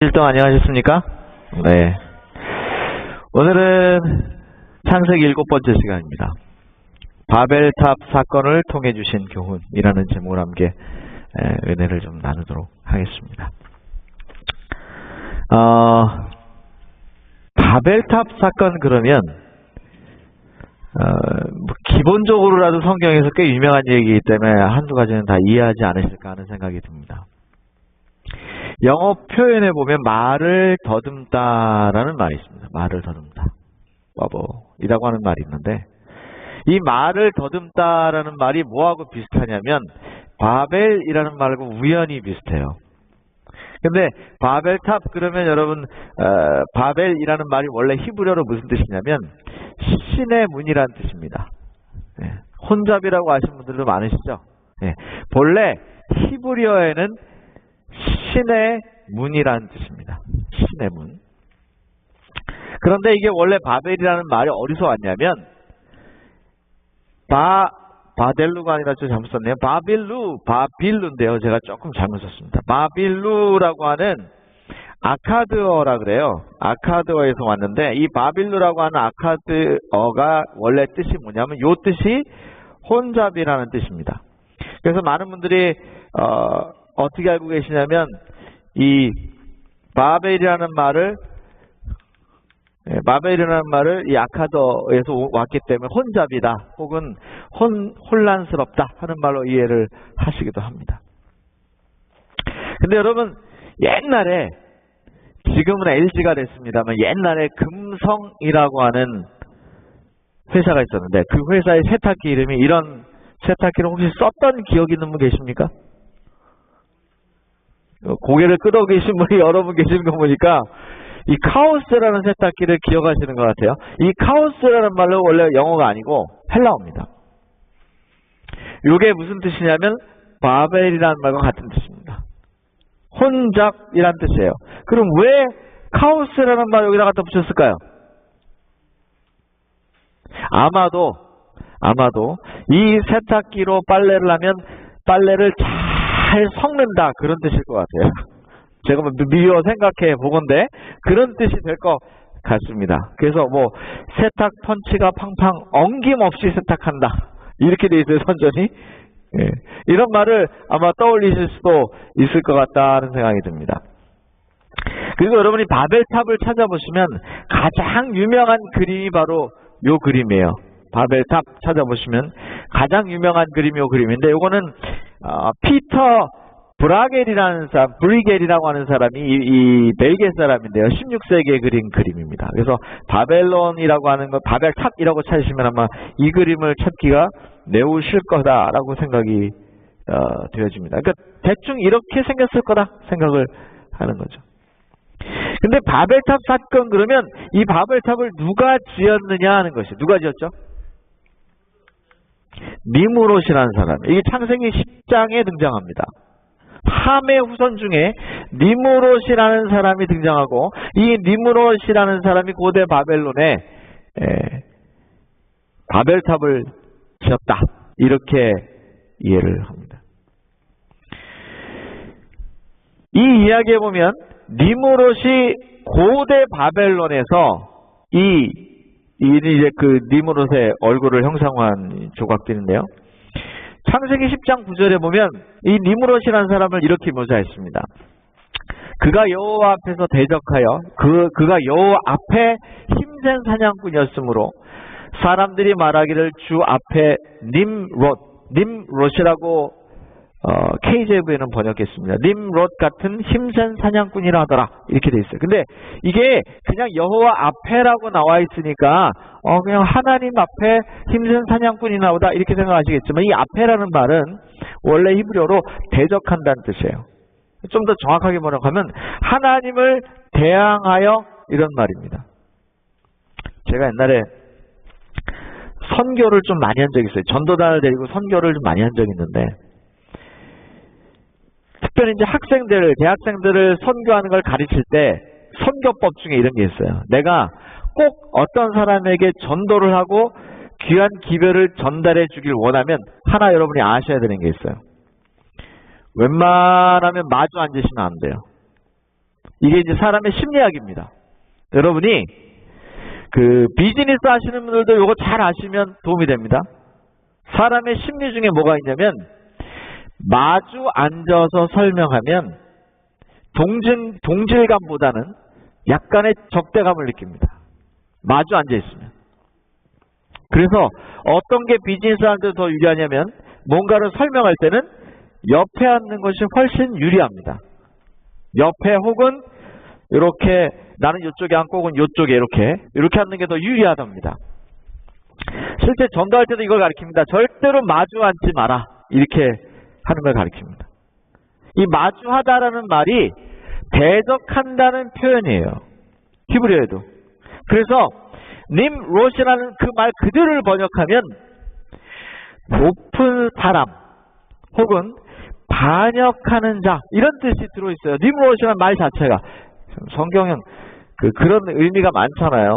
일동 안녕하셨습니까? 네. 오늘은 창세기 7번째 시간입니다. 바벨탑 사건을 통해 주신 교훈이라는 제목으로 함께 은혜를 좀 나누도록 하겠습니다. 바벨탑 사건 그러면 기본적으로라도 성경에서 꽤 유명한 얘기이기 때문에 한두 가지는 다 이해하지 않으실까 하는 생각이 듭니다. 영어 표현에 보면 말을 더듬다라는 말이 있습니다. 말을 더듬다. 이라고 하는 말이 있는데 이 말을 더듬다라는 말이 뭐하고 비슷하냐면 바벨이라는 말하고 우연히 비슷해요. 근데 바벨탑 그러면 여러분 바벨이라는 말이 원래 히브리어로 무슨 뜻이냐면 신의 문이라는 뜻입니다. 혼잡이라고 아시는 분들도 많으시죠? 본래 히브리어에는 신의 문이라는 뜻입니다. 신의 문. 그런데 이게 원래 바벨이라는 말이 어디서 왔냐면 바델루가 아니라 좀 잘못 썼네요. 바빌루인데요. 제가 조금 잘못 썼습니다. 바빌루라고 하는 아카드어라 그래요. 아카드어에서 왔는데 이 바빌루라고 하는 아카드어가 원래 뜻이 뭐냐면 요 뜻이 혼잡이라는 뜻입니다. 그래서 많은 분들이 어떻게 알고 계시냐면 이 바벨이라는 말을 이 아카드어에서 왔기 때문에 혼잡이다 혹은 혼란스럽다 하는 말로 이해를 하시기도 합니다. 근데 여러분 옛날에 지금은 LG가 됐습니다만 옛날에 금성이라고 하는 회사가 있었는데 그 회사의 세탁기 이름이 이런 세탁기를 혹시 썼던 기억이 있는 분 계십니까? 고개를 끄덕이신 분이 여러 분 계시는 거 보니까 이 카오스라는 세탁기를 기억하시는 것 같아요. 이 카오스라는 말로 원래 영어가 아니고 헬라어입니다. 이게 무슨 뜻이냐면 바벨이라는 말과 같은 뜻입니다. 혼잡이라는 뜻이에요. 그럼 왜 카오스라는 말 여기다 갖다 붙였을까요? 아마도 이 세탁기로 빨래를 하면 빨래를 잘 섞는다 그런 뜻일 것 같아요. 제가 미워 생각해 보건데 그런 뜻이 될 것 같습니다. 그래서 뭐 세탁 펀치가 팡팡 엉김없이 세탁한다 이렇게 돼 있어요. 선전이. 이런 말을 아마 떠올리실 수도 있을 것 같다는 생각이 듭니다. 그리고 여러분이 바벨탑을 찾아보시면 가장 유명한 그림이 바로 요 그림이에요. 바벨탑 찾아보시면 가장 유명한 그림이 요 그림인데 요거는 피터 브리겔이라고 하는 사람이 이 벨기에 사람인데요. 16세기에 그린 그림입니다. 그래서 바벨론이라고 하는 거 바벨탑이라고 찾으시면 아마 이 그림을 찾기가 매우 쉬울 거다라고 생각이 되어집니다. 그러니까 대충 이렇게 생겼을 거다 생각을 하는 거죠. 근데 바벨탑 사건 그러면 이 바벨탑을 누가 지었느냐 하는 것이 누가 지었죠? 니므롯이라는 사람. 이게 창세기 10장에 등장합니다. 함의 후손 중에 니므롯이라는 사람이 등장하고 이 니므롯이라는 사람이 고대 바벨론에 바벨탑을 지었다 이렇게 이해를 합니다. 이 이야기에 보면 니므롯이 고대 바벨론에서 이제 그 니므롯의 얼굴을 형상화한 조각들인데요. 창세기 10장 9절에 보면 이 니므롯이라는 사람을 이렇게 묘사했습니다. 그가 여호와 앞에서 대적하여 그가 여호와 앞에 힘센 사냥꾼이었으므로 사람들이 말하기를 주 앞에 님롯이라고 KJV에는 번역했습니다. 님롯 같은 힘센 사냥꾼이라 하더라 이렇게 돼 있어요. 근데 이게 그냥 여호와 앞에라고 나와 있으니까 그냥 하나님 앞에 힘센 사냥꾼이 나오다 이렇게 생각하시겠지만 이 앞에라는 말은 원래 히브리어로 대적한다는 뜻이에요. 좀 더 정확하게 번역하면 하나님을 대항하여 이런 말입니다. 제가 옛날에 선교를 좀 많이 한 적이 있어요. 전도단을 데리고 선교를 좀 많이 한 적이 있는데 특별히 이제 대학생들을 선교하는 걸 가르칠 때 선교법 중에 이런 게 있어요. 내가 꼭 어떤 사람에게 전도를 하고 귀한 기별을 전달해 주길 원하면 하나 여러분이 아셔야 되는 게 있어요. 웬만하면 마주 앉으시면 안 돼요. 이게 이제 사람의 심리학입니다. 여러분이 그 비즈니스 하시는 분들도 이거 잘 아시면 도움이 됩니다. 사람의 심리 중에 뭐가 있냐면 마주 앉아서 설명하면 동질감보다는 약간의 적대감을 느낍니다. 마주 앉아 있으면. 그래서 어떤 게 비즈니스한테 더 유리하냐면 뭔가를 설명할 때는 옆에 앉는 것이 훨씬 유리합니다. 옆에 혹은 이렇게 나는 이쪽에 앉고 혹은 이쪽에 이렇게 앉는 게 더 유리하답니다. 실제 전도할 때도 이걸 가르칩니다. 절대로 마주 앉지 마라. 이렇게 하는 걸 가르칩니다. 이 마주하다라는 말이 대적한다는 표현이에요. 히브리어에도. 그래서 님롯이라는 그 말 그대로를 번역하면 높은 사람 혹은 반역하는 자 이런 뜻이 들어있어요. 님롯이라는 말 자체가. 성경은 그런 의미가 많잖아요.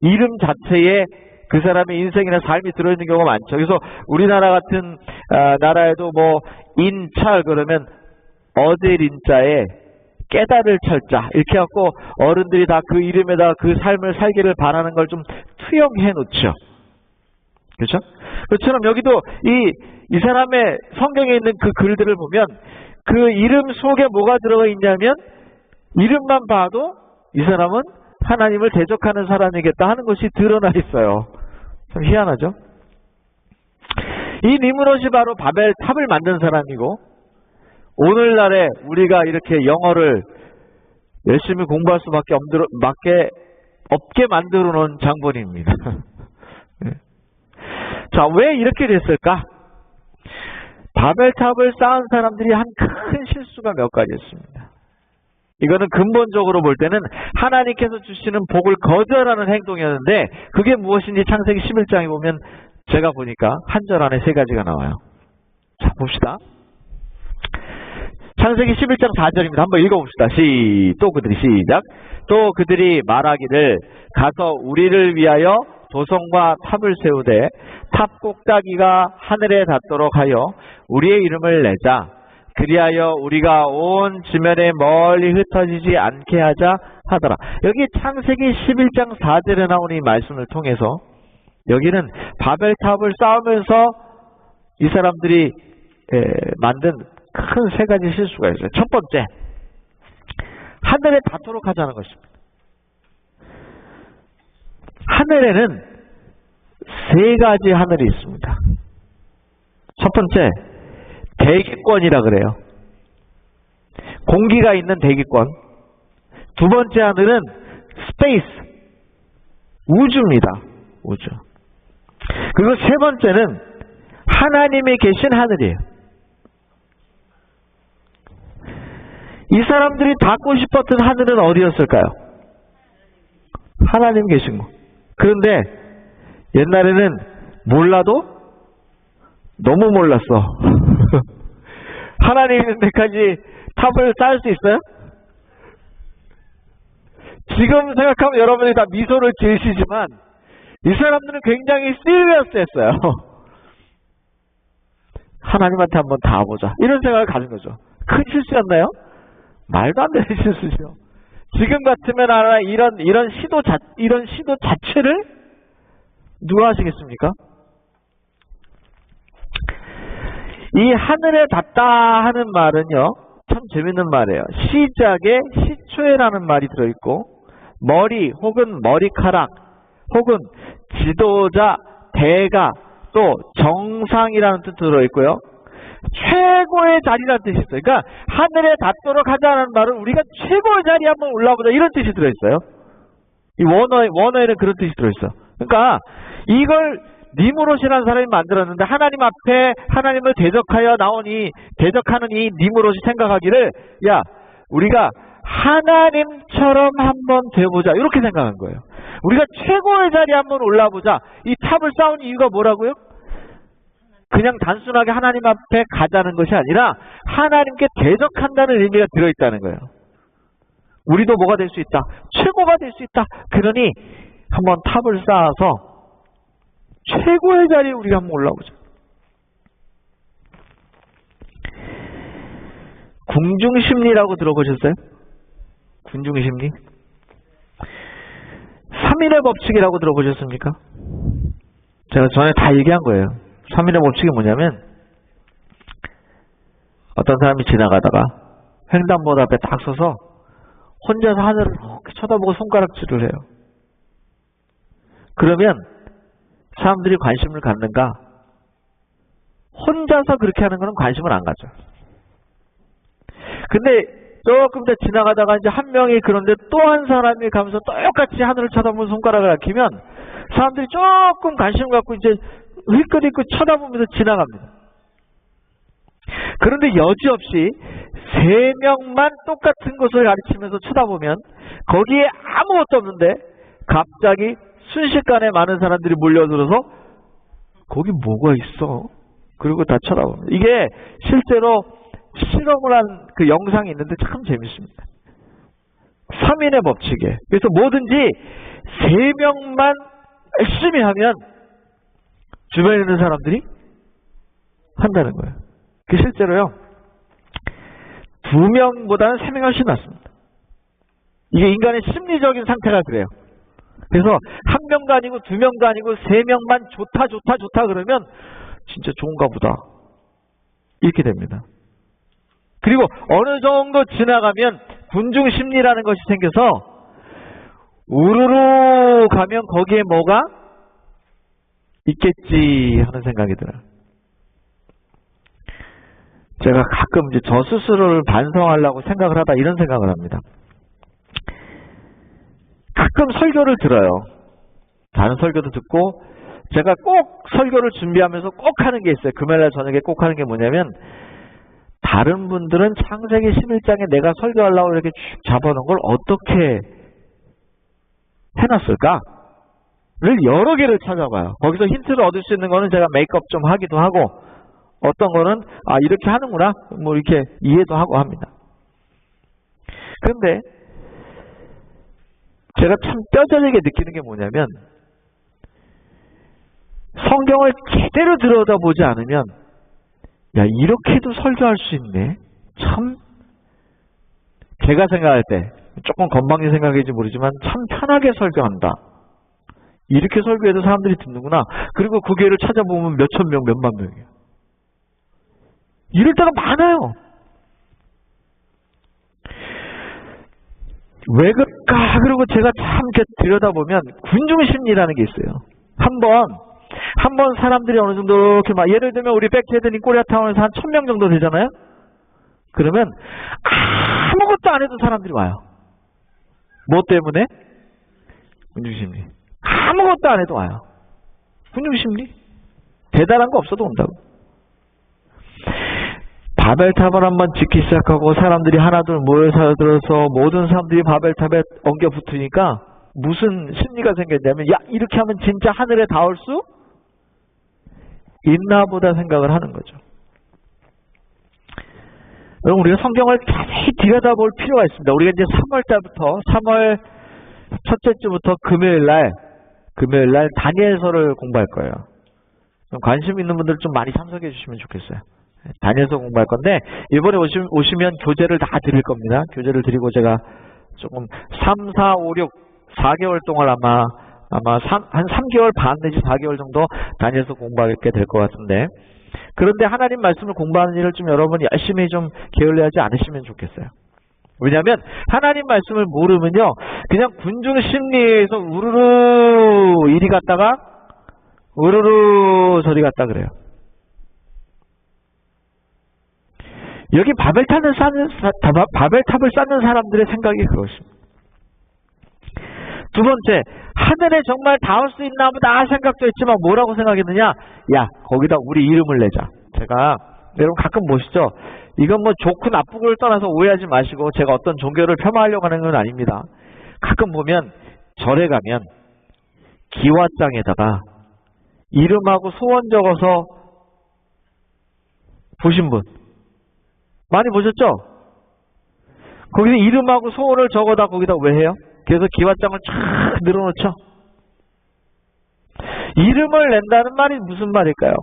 이름 자체에 그 사람의 인생이나 삶이 들어있는 경우가 많죠. 그래서 우리나라 같은 나라에도 뭐 인찰 그러면 어딜 인자에 깨달을 철자 이렇게 해갖고 어른들이 다 그 이름에다 그 삶을 살기를 바라는 걸 좀 투영해 놓죠. 그렇죠? 그것처럼 여기도 이 사람의 성경에 있는 그 글들을 보면 그 이름 속에 뭐가 들어가 있냐면 이름만 봐도 이 사람은 하나님을 대적하는 사람이겠다 하는 것이 드러나 있어요. 참 희한하죠? 이 니므롯이 바로 바벨 탑을 만든 사람이고 오늘날에 우리가 이렇게 영어를 열심히 공부할 수밖에 없게 만들어 놓은 장본인입니다. 자, 왜 이렇게 됐을까? 바벨탑을 쌓은 사람들이 한 큰 실수가 몇 가지 있습니다. 이거는 근본적으로 볼 때는 하나님께서 주시는 복을 거절하는 행동이었는데 그게 무엇인지 창세기 11장에 보면 제가 보니까 한 절 안에 세 가지가 나와요. 자, 봅시다. 창세기 11장 4절입니다. 한번 읽어봅시다. 또 그들이 시작. 또 그들이 말하기를 가서 우리를 위하여 도성과 탑을 세우되 탑 꼭다기가 하늘에 닿도록 하여 우리의 이름을 내자. 그리하여 우리가 온 지면에 멀리 흩어지지 않게 하자 하더라. 여기 창세기 11장 4절에 나온 이 말씀을 통해서 여기는 바벨탑을 쌓으면서 이 사람들이 만든 큰 세 가지 실수가 있어요. 첫 번째, 하늘에 닿도록 하자는 것입니다. 하늘에는 세 가지 하늘이 있습니다. 첫 번째, 대기권이라 그래요. 공기가 있는 대기권. 두 번째 하늘은 스페이스, 우주입니다. 우주. 그리고 세 번째는 하나님이 계신 하늘이에요. 이 사람들이 닿고 싶었던 하늘은 어디였을까요? 하나님 계신 곳. 그런데 옛날에는 몰라도 너무 몰랐어. 하나님 있는 데까지 탑을 쌓을 수 있어요? 지금 생각하면 여러분이 다 미소를 지으시지만 이 사람들은 굉장히 시리어스했어요. 하나님한테 한번 닿아보자 이런 생각을 가진 거죠. 큰 실수였나요? 말도 안 되는 실수죠. 지금 같으면 하나 이런 시도 자체를 누가 하시겠습니까? 이 하늘에 닿다 하는 말은요, 참 재밌는 말이에요. 시작에 시초에라는 말이 들어있고, 머리 혹은 머리카락 혹은 지도자, 대가 또 정상이라는 뜻 들어있고요. 최고의 자리라는 뜻이 있어요. 그러니까 하늘에 닿도록 하자는 말은 우리가 최고의 자리에 한번 올라보자 이런 뜻이 들어있어요. 이 원어에는 그런 뜻이 들어있어요. 그러니까 이걸 니므롯이라는 사람이 만들었는데 하나님 앞에 하나님을 대적하여 대적하는 이 니므롯이 생각하기를 야 우리가 하나님처럼 한번 돼보자 이렇게 생각한 거예요. 우리가 최고의 자리에 한번 올라보자. 이 탑을 쌓은 이유가 뭐라고요? 그냥 단순하게 하나님 앞에 가자는 것이 아니라 하나님께 대적한다는 의미가 들어있다는 거예요. 우리도 뭐가 될 수 있다. 최고가 될 수 있다. 그러니 한번 탑을 쌓아서 최고의 자리에 우리가 한번 올라오자. 궁중심리라고 들어보셨어요? 군중심리? 3인의 법칙이라고 들어보셨습니까? 제가 전에 다 얘기한 거예요. 3인의 법칙이 뭐냐면 어떤 사람이 지나가다가 횡단보도 앞에 딱 서서 혼자서 하늘을 이렇게 쳐다보고 손가락질을 해요. 그러면 사람들이 관심을 갖는가? 혼자서 그렇게 하는 거는 관심을 안 가져. 근데 조금 더 지나가다가 이제 한 명이 그런데 또 한 사람이 가면서 똑같이 하늘을 쳐다보면 손가락을 아끼면 사람들이 조금 관심 갖고 이제 휘끗휘끗 쳐다보면서 지나갑니다. 그런데 여지없이 3명만 똑같은 곳을 가리치면서 쳐다보면 거기에 아무것도 없는데 갑자기 순식간에 많은 사람들이 몰려들어서 거기 뭐가 있어? 그리고 다 쳐다봅니다. 이게 실제로 실험을 한 그 영상이 있는데 참 재밌습니다. 3인의 법칙에. 그래서 뭐든지 3명만 열심히 하면 주변에 있는 사람들이 한다는 거예요. 그 실제로요. 2명보다는 3명이 훨씬 낫습니다. 이게 인간의 심리적인 상태가 그래요. 그래서 1명도 아니고 2명도 아니고 3명만 좋다 그러면 진짜 좋은가 보다. 이렇게 됩니다. 그리고 어느 정도 지나가면 군중심리라는 것이 생겨서 우르르 가면 거기에 뭐가 있겠지 하는 생각이 들어요. 제가 가끔 이제 저 스스로를 반성하려고 생각을 하다 이런 생각을 합니다. 가끔 설교를 들어요. 다른 설교도 듣고 제가 꼭 설교를 준비하면서 꼭 하는 게 있어요. 금요일날 저녁에 꼭 하는 게 뭐냐면 다른 분들은 창세기 11장에 내가 설교하려고 이렇게 쭉 잡아놓은 걸 어떻게 해놨을까를 여러 개를 찾아봐요. 거기서 힌트를 얻을 수 있는 거는 제가 메이크업 좀 하기도 하고 어떤 거는 아 이렇게 하는구나 뭐 이렇게 이해도 하고 합니다. 그런데 제가 참 뼈저리게 느끼는 게 뭐냐면 성경을 제대로 들여다보지 않으면 야 이렇게도 설교할 수 있네. 참 제가 생각할 때 조금 건방진 생각인지 모르지만 참 편하게 설교한다. 이렇게 설교해도 사람들이 듣는구나. 그리고 그 교회를 찾아보면 몇천 명, 몇만 명이에요. 이럴 때가 많아요. 왜 그럴까? 그리고 제가 참 이렇게 들여다보면 군중심리라는 게 있어요. 한번 사람들이 어느 정도 이렇게 막 예를 들면 우리 백헤드님 코리아타운에서 한 1000명 정도 되잖아요. 그러면 아무것도 안 해도 사람들이 와요. 뭐 때문에? 군중심리. 아무것도 안 해도 와요. 군중심리. 대단한 거 없어도 온다고. 바벨탑을 한번 짓기 시작하고 사람들이 하나둘 모여들어서 모든 사람들이 바벨탑에 엉겨 붙으니까 무슨 심리가 생겼냐면 야 이렇게 하면 진짜 하늘에 닿을 수 있나 보다 생각을 하는 거죠. 여러분 우리가 성경을 자세히 들여다볼 필요가 있습니다. 우리가 이제 3월 첫째 주부터 금요일 날 다니엘서를 공부할 거예요. 좀 관심 있는 분들 좀 많이 참석해 주시면 좋겠어요. 다니엘서 공부할 건데 이번에 오시면 교재를 다 드릴 겁니다. 교재를 드리고 제가 조금 3, 4, 5, 6 4개월 동안 아마 한 3개월 반 내지 4개월 정도 다니엘서 공부하게 될 것 같은데 그런데 하나님 말씀을 공부하는 일을 좀 여러분이 열심히 좀 게을리하지 않으시면 좋겠어요. 왜냐하면 하나님 말씀을 모르면요 그냥 군중심리에서 우르르 이리 갔다가 우르르 저리 갔다 그래요. 여기 바벨탑을 쌓는 사람들의 생각이 그것입니다. 두 번째, 하늘에 정말 닿을 수 있나 보다 생각도 했지만 뭐라고 생각했느냐? 야, 거기다 우리 이름을 내자. 제가 여러분 가끔 보시죠? 이건 뭐 좋고 나쁘고를 떠나서 오해하지 마시고 제가 어떤 종교를 폄하하려고 하는 건 아닙니다. 가끔 보면 절에 가면 기와장에다가 이름하고 소원 적어서 보신 분 많이 보셨죠? 거기서 이름하고 소원을 적어다 거기다 왜 해요? 그래서 기와장을 쫙 늘어놓죠. 이름을 낸다는 말이 무슨 말일까요?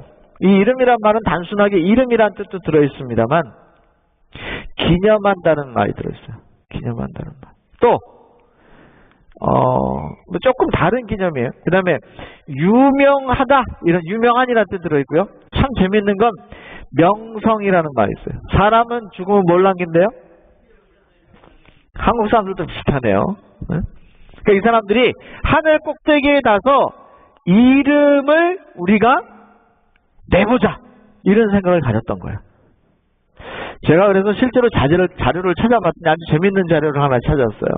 이 이름이란 말은 단순하게 이름이란 뜻도 들어있습니다만 기념한다는 말이 들어있어요. 기념한다는 말. 또 뭐 조금 다른 개념이에요. 그 다음에 유명하다, 이런 유명한이라는 뜻 들어있고요. 참 재밌는 건 명성이라는 말이 있어요. 사람은 죽으면 뭘 남긴대요? 한국 사람들도 비슷하네요. 그러니까 이 사람들이 하늘 꼭대기에 가서 이름을 우리가 내보자, 이런 생각을 가졌던 거예요. 제가 그래서 실제로 자료를 찾아봤더니 아주 재밌는 자료를 하나 찾았어요.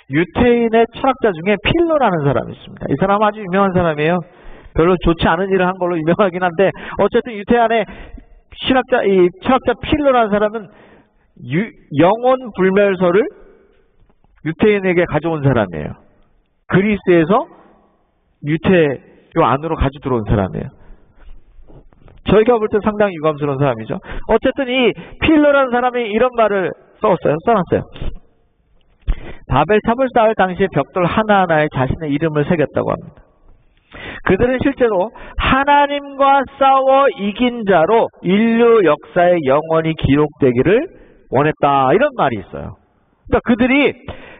유태인의 철학자 중에 필로라는 사람이 있습니다. 이 사람은 아주 유명한 사람이에요. 별로 좋지 않은 일을 한 걸로 유명하긴 한데, 어쨌든 유태인의 철학자 필로라는 사람은 영혼 불멸설을 유태인에게 가져온 사람이에요. 그리스에서 유태교 안으로 가지고 들어온 사람이에요. 저희가 볼 때 상당히 유감스러운 사람이죠. 어쨌든 이 필로라는 사람이 이런 말을 써놨어요. 바벨탑을 쌓을 당시에 벽돌 하나하나에 자신의 이름을 새겼다고 합니다. 그들은 실제로 하나님과 싸워 이긴 자로 인류 역사의 영원히 기록되기를 원했다, 이런 말이 있어요. 그러니까 그들이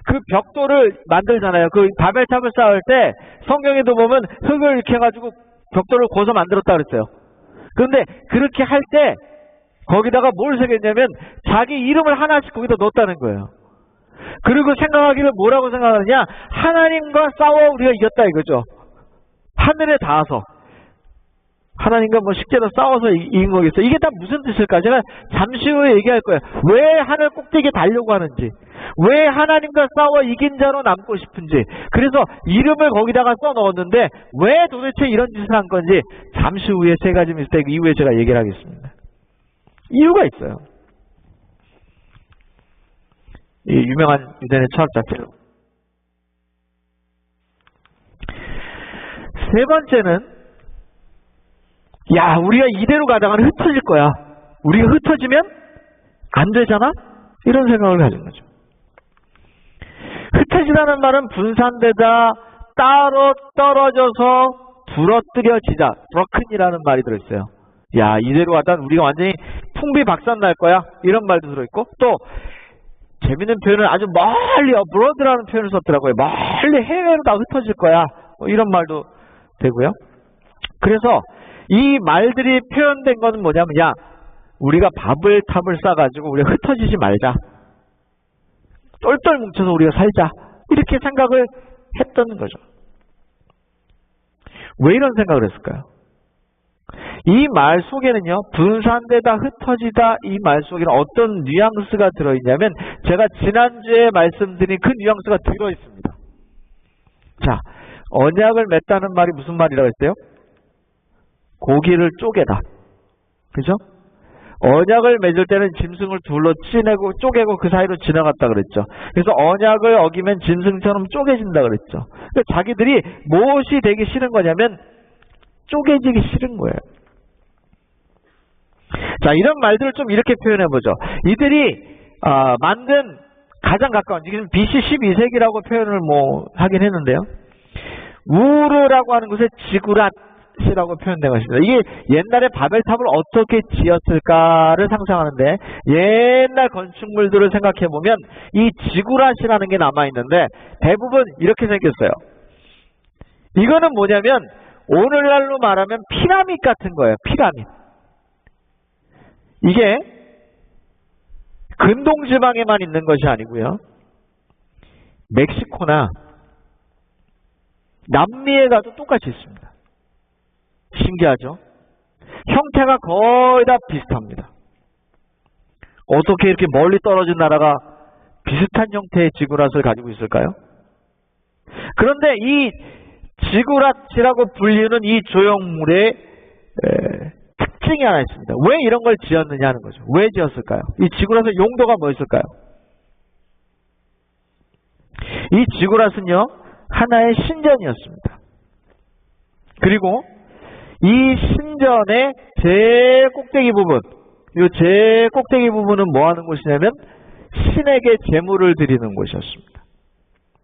그 벽돌을 만들잖아요. 그 바벨탑을 쌓을 때 성경에도 보면 흙을 이렇게 해가지고 벽돌을 고서 만들었다 그랬어요. 그런데 그렇게 할 때 거기다가 뭘 새겼냐면 자기 이름을 하나씩 거기다 넣었다는 거예요. 그리고 생각하기를 뭐라고 생각하느냐, 하나님과 싸워 우리가 이겼다 이거죠. 하늘에 닿아서 하나님과 뭐 식재로 싸워서 이긴 거겠어요. 이게 다 무슨 뜻일까? 제가 잠시 후에 얘기할 거예요. 왜 하늘 꼭대기에 달려고 하는지, 왜 하나님과 싸워 이긴 자로 남고 싶은지, 그래서 이름을 거기다가 써넣었는데 왜 도대체 이런 짓을 한 건지 잠시 후에 세 가지 미스테이크 이후에 제가 얘기를 하겠습니다. 이유가 있어요. 이 유명한 유대인의 철학자 필로. 세 번째는, 야, 우리가 이대로 가다가는 흩어질 거야. 우리가 흩어지면 안 되잖아? 이런 생각을 가진 거죠. 흩어지다는 말은 분산되다, 따로 떨어져서 부러뜨려지다, 브로큰이라는 말이 들어있어요. 야, 이대로 가다가 우리가 완전히 풍비박산 날 거야, 이런 말도 들어있고, 또 재밌는 표현은 아주 멀리 어브로드라는 표현을 썼더라고요. 멀리 해외로 다 흩어질 거야, 뭐 이런 말도 되고요. 그래서 이 말들이 표현된 것은 뭐냐면, 야, 우리가 바벨탑을 쌓아가지고 우리가 흩어지지 말자, 똘똘 뭉쳐서 우리가 살자, 이렇게 생각을 했던 거죠. 왜 이런 생각을 했을까요? 이 말 속에는요, 분산되다, 흩어지다, 이 말 속에는 어떤 뉘앙스가 들어있냐면, 제가 지난주에 말씀드린 그 뉘앙스가 들어있습니다. 자, 언약을 맺다는 말이 무슨 말이라고 했어요? 고기를 쪼개다. 그죠? 언약을 맺을 때는 짐승을 둘러 찌내고 쪼개고 그 사이로 지나갔다 그랬죠. 그래서 언약을 어기면 짐승처럼 쪼개진다 그랬죠. 그러니까 자기들이 무엇이 되기 싫은 거냐면 쪼개지기 싫은 거예요. 자, 이런 말들을 좀 이렇게 표현해보죠. 이들이 만든 가장 가까운, 지금 BC 12세기라고 표현을 하긴 했는데요. 우르라고 하는 곳에 지구랏이라고 표현된 것입니다. 이게 옛날에 바벨탑을 어떻게 지었을까를 상상하는데, 옛날 건축물들을 생각해보면 이 지구랏이라는 게 남아있는데 대부분 이렇게 생겼어요. 이거는 뭐냐면 오늘날로 말하면 피라밋 같은 거예요. 피라밋. 이게 근동지방에만 있는 것이 아니고요, 멕시코나 남미에 가도 똑같이 있습니다. 신기하죠? 형태가 거의 다 비슷합니다. 어떻게 이렇게 멀리 떨어진 나라가 비슷한 형태의 지구랏을 가지고 있을까요? 그런데 이 지구랏이라고 불리는 이 조형물의 특징이 하나 있습니다. 왜 이런 걸 지었느냐 하는 거죠. 왜 지었을까요? 이 지구랏의 용도가 뭐였을까요? 이 지구랏은요, 하나의 신전이었습니다. 그리고 이 신전의 제일 꼭대기 부분, 이 제일 꼭대기 부분은 뭐 하는 곳이냐면 신에게 제물을 드리는 곳이었습니다.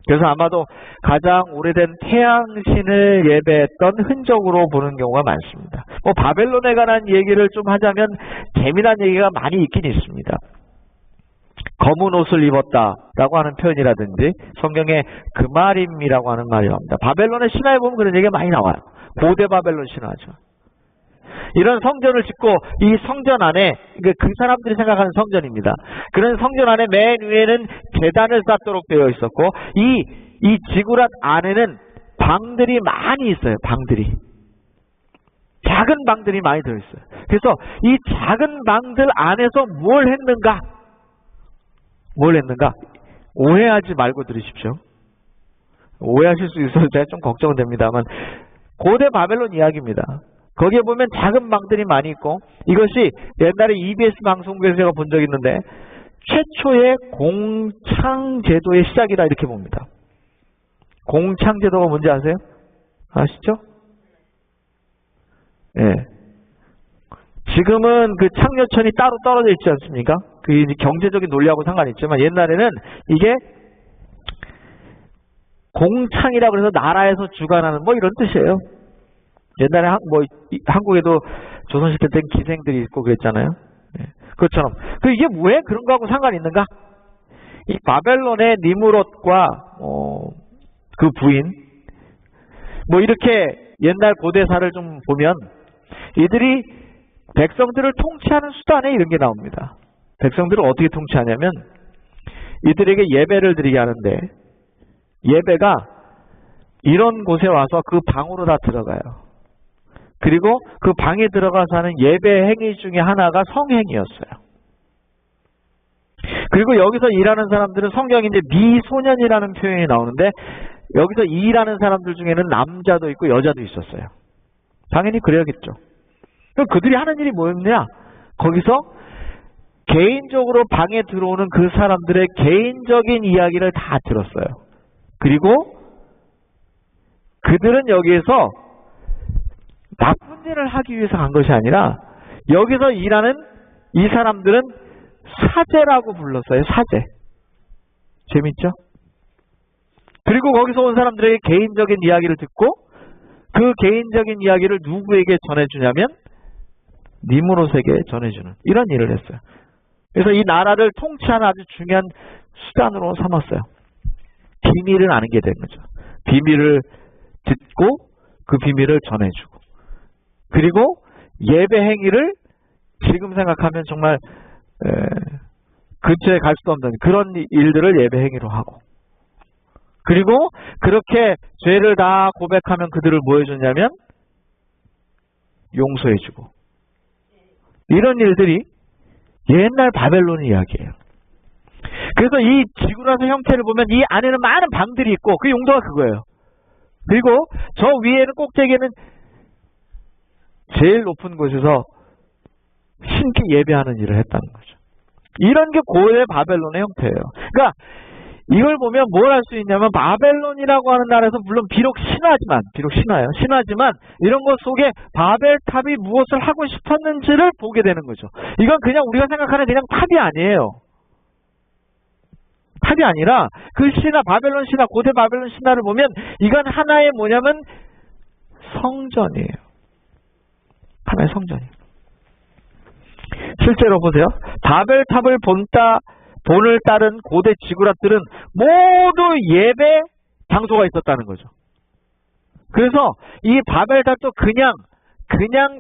그래서 아마도 가장 오래된 태양신을 예배했던 흔적으로 보는 경우가 많습니다. 바벨론에 관한 얘기를 좀 하자면 재미난 얘기가 많이 있긴 있습니다. 검은 옷을 입었다라고 하는 표현이라든지 성경에 그마림이라고 하는 말이 나옵니다. 바벨론의 신화에 보면 그런 얘기가 많이 나와요. 고대 바벨론 신화죠. 이런 성전을 짓고 이 성전 안에 그 사람들이 생각하는 성전입니다. 그런 성전 안에 맨 위에는 제단을 쌓도록 되어 있었고 이 지구랏 안에는 방들이 많이 있어요. 방들이. 작은 방들이 많이 들어있어요. 그래서 이 작은 방들 안에서 뭘 했는가? 오해하지 말고 들으십시오. 오해하실 수 있어서 제가 좀 걱정은 됩니다만 고대 바벨론 이야기입니다. 거기에 보면 작은 방들이 많이 있고 이것이 옛날에 EBS 방송국에서 제가 본 적이 있는데 최초의 공창제도의 시작이라 이렇게 봅니다. 공창제도가 뭔지 아세요? 아시죠? 예. 지금은 그 창녀촌이 따로 떨어져 있지 않습니까? 그 이제 경제적인 논리하고 상관이 있지만 옛날에는 이게 공창이라고 해서 나라에서 주관하는 뭐 이런 뜻이에요. 옛날에 한국에도 조선시대 때 기생들이 있고 그랬잖아요. 예. 그것처럼 이게 왜 그런 거하고 상관이 있는가? 이 바벨론의 니무롯과 그 부인 이렇게 옛날 고대사를 좀 보면 이들이 백성들을 통치하는 수단에 이런 게 나옵니다. 백성들을 어떻게 통치하냐면 이들에게 예배를 드리게 하는데 예배가 이런 곳에 와서 그 방으로 다 들어가요. 그리고 그 방에 들어가서 하는 예배 행위 중에 하나가 성행위였어요. 그리고 여기서 일하는 사람들은 성경에 이제 미소년이라는 표현이 나오는데 여기서 일하는 사람들 중에는 남자도 있고 여자도 있었어요. 당연히 그래야겠죠. 그럼 그들이 하는 일이 뭐였냐? 거기서 개인적으로 방에 들어오는 그 사람들의 개인적인 이야기를 다 들었어요. 그리고 그들은 여기에서 나쁜 일을 하기 위해서 간 것이 아니라 여기서 일하는 이 사람들은 사제라고 불렀어요. 사제. 재밌죠? 그리고 거기서 온 사람들에게 개인적인 이야기를 듣고 그 개인적인 이야기를 누구에게 전해주냐면 니무롯에게 전해주는 이런 일을 했어요. 그래서 이 나라를 통치하는 아주 중요한 수단으로 삼았어요. 비밀을 아는 게 된 거죠. 비밀을 듣고 그 비밀을 전해주고 그리고 예배 행위를 지금 생각하면 정말 근처에 갈 수도 없는 그런 일들을 예배 행위로 하고 그리고 그렇게 죄를 다 고백하면 그들을 뭐 해줬냐면 용서해주고 이런 일들이 옛날 바벨론 이야기예요. 그래서 이 지구라서 형태를 보면 이 안에는 많은 방들이 있고 그 용도가 그거예요. 그리고 저 위에는 꼭대기에는 제일 높은 곳에서 신께 예배하는 일을 했다는 거죠. 이런 게 고대 바벨론의 형태예요. 그러니까 이걸 보면 뭘 할 수 있냐면 바벨론이라고 하는 나라에서 물론 비록 신화지만 이런 것 속에 바벨탑이 무엇을 하고 싶었는지를 보게 되는 거죠. 이건 그냥 우리가 생각하는 그냥 탑이 아니에요. 탑이 아니라 그 신화, 바벨론 신화, 고대 바벨론 신화를 보면 이건 하나의 뭐냐면 성전이에요. 하나의 성전이에요. 실제로 보세요. 바벨탑을 본을 따른 고대 지구랏들은 모두 예배 장소가 있었다는 거죠. 그래서 이 바벨탑도 그냥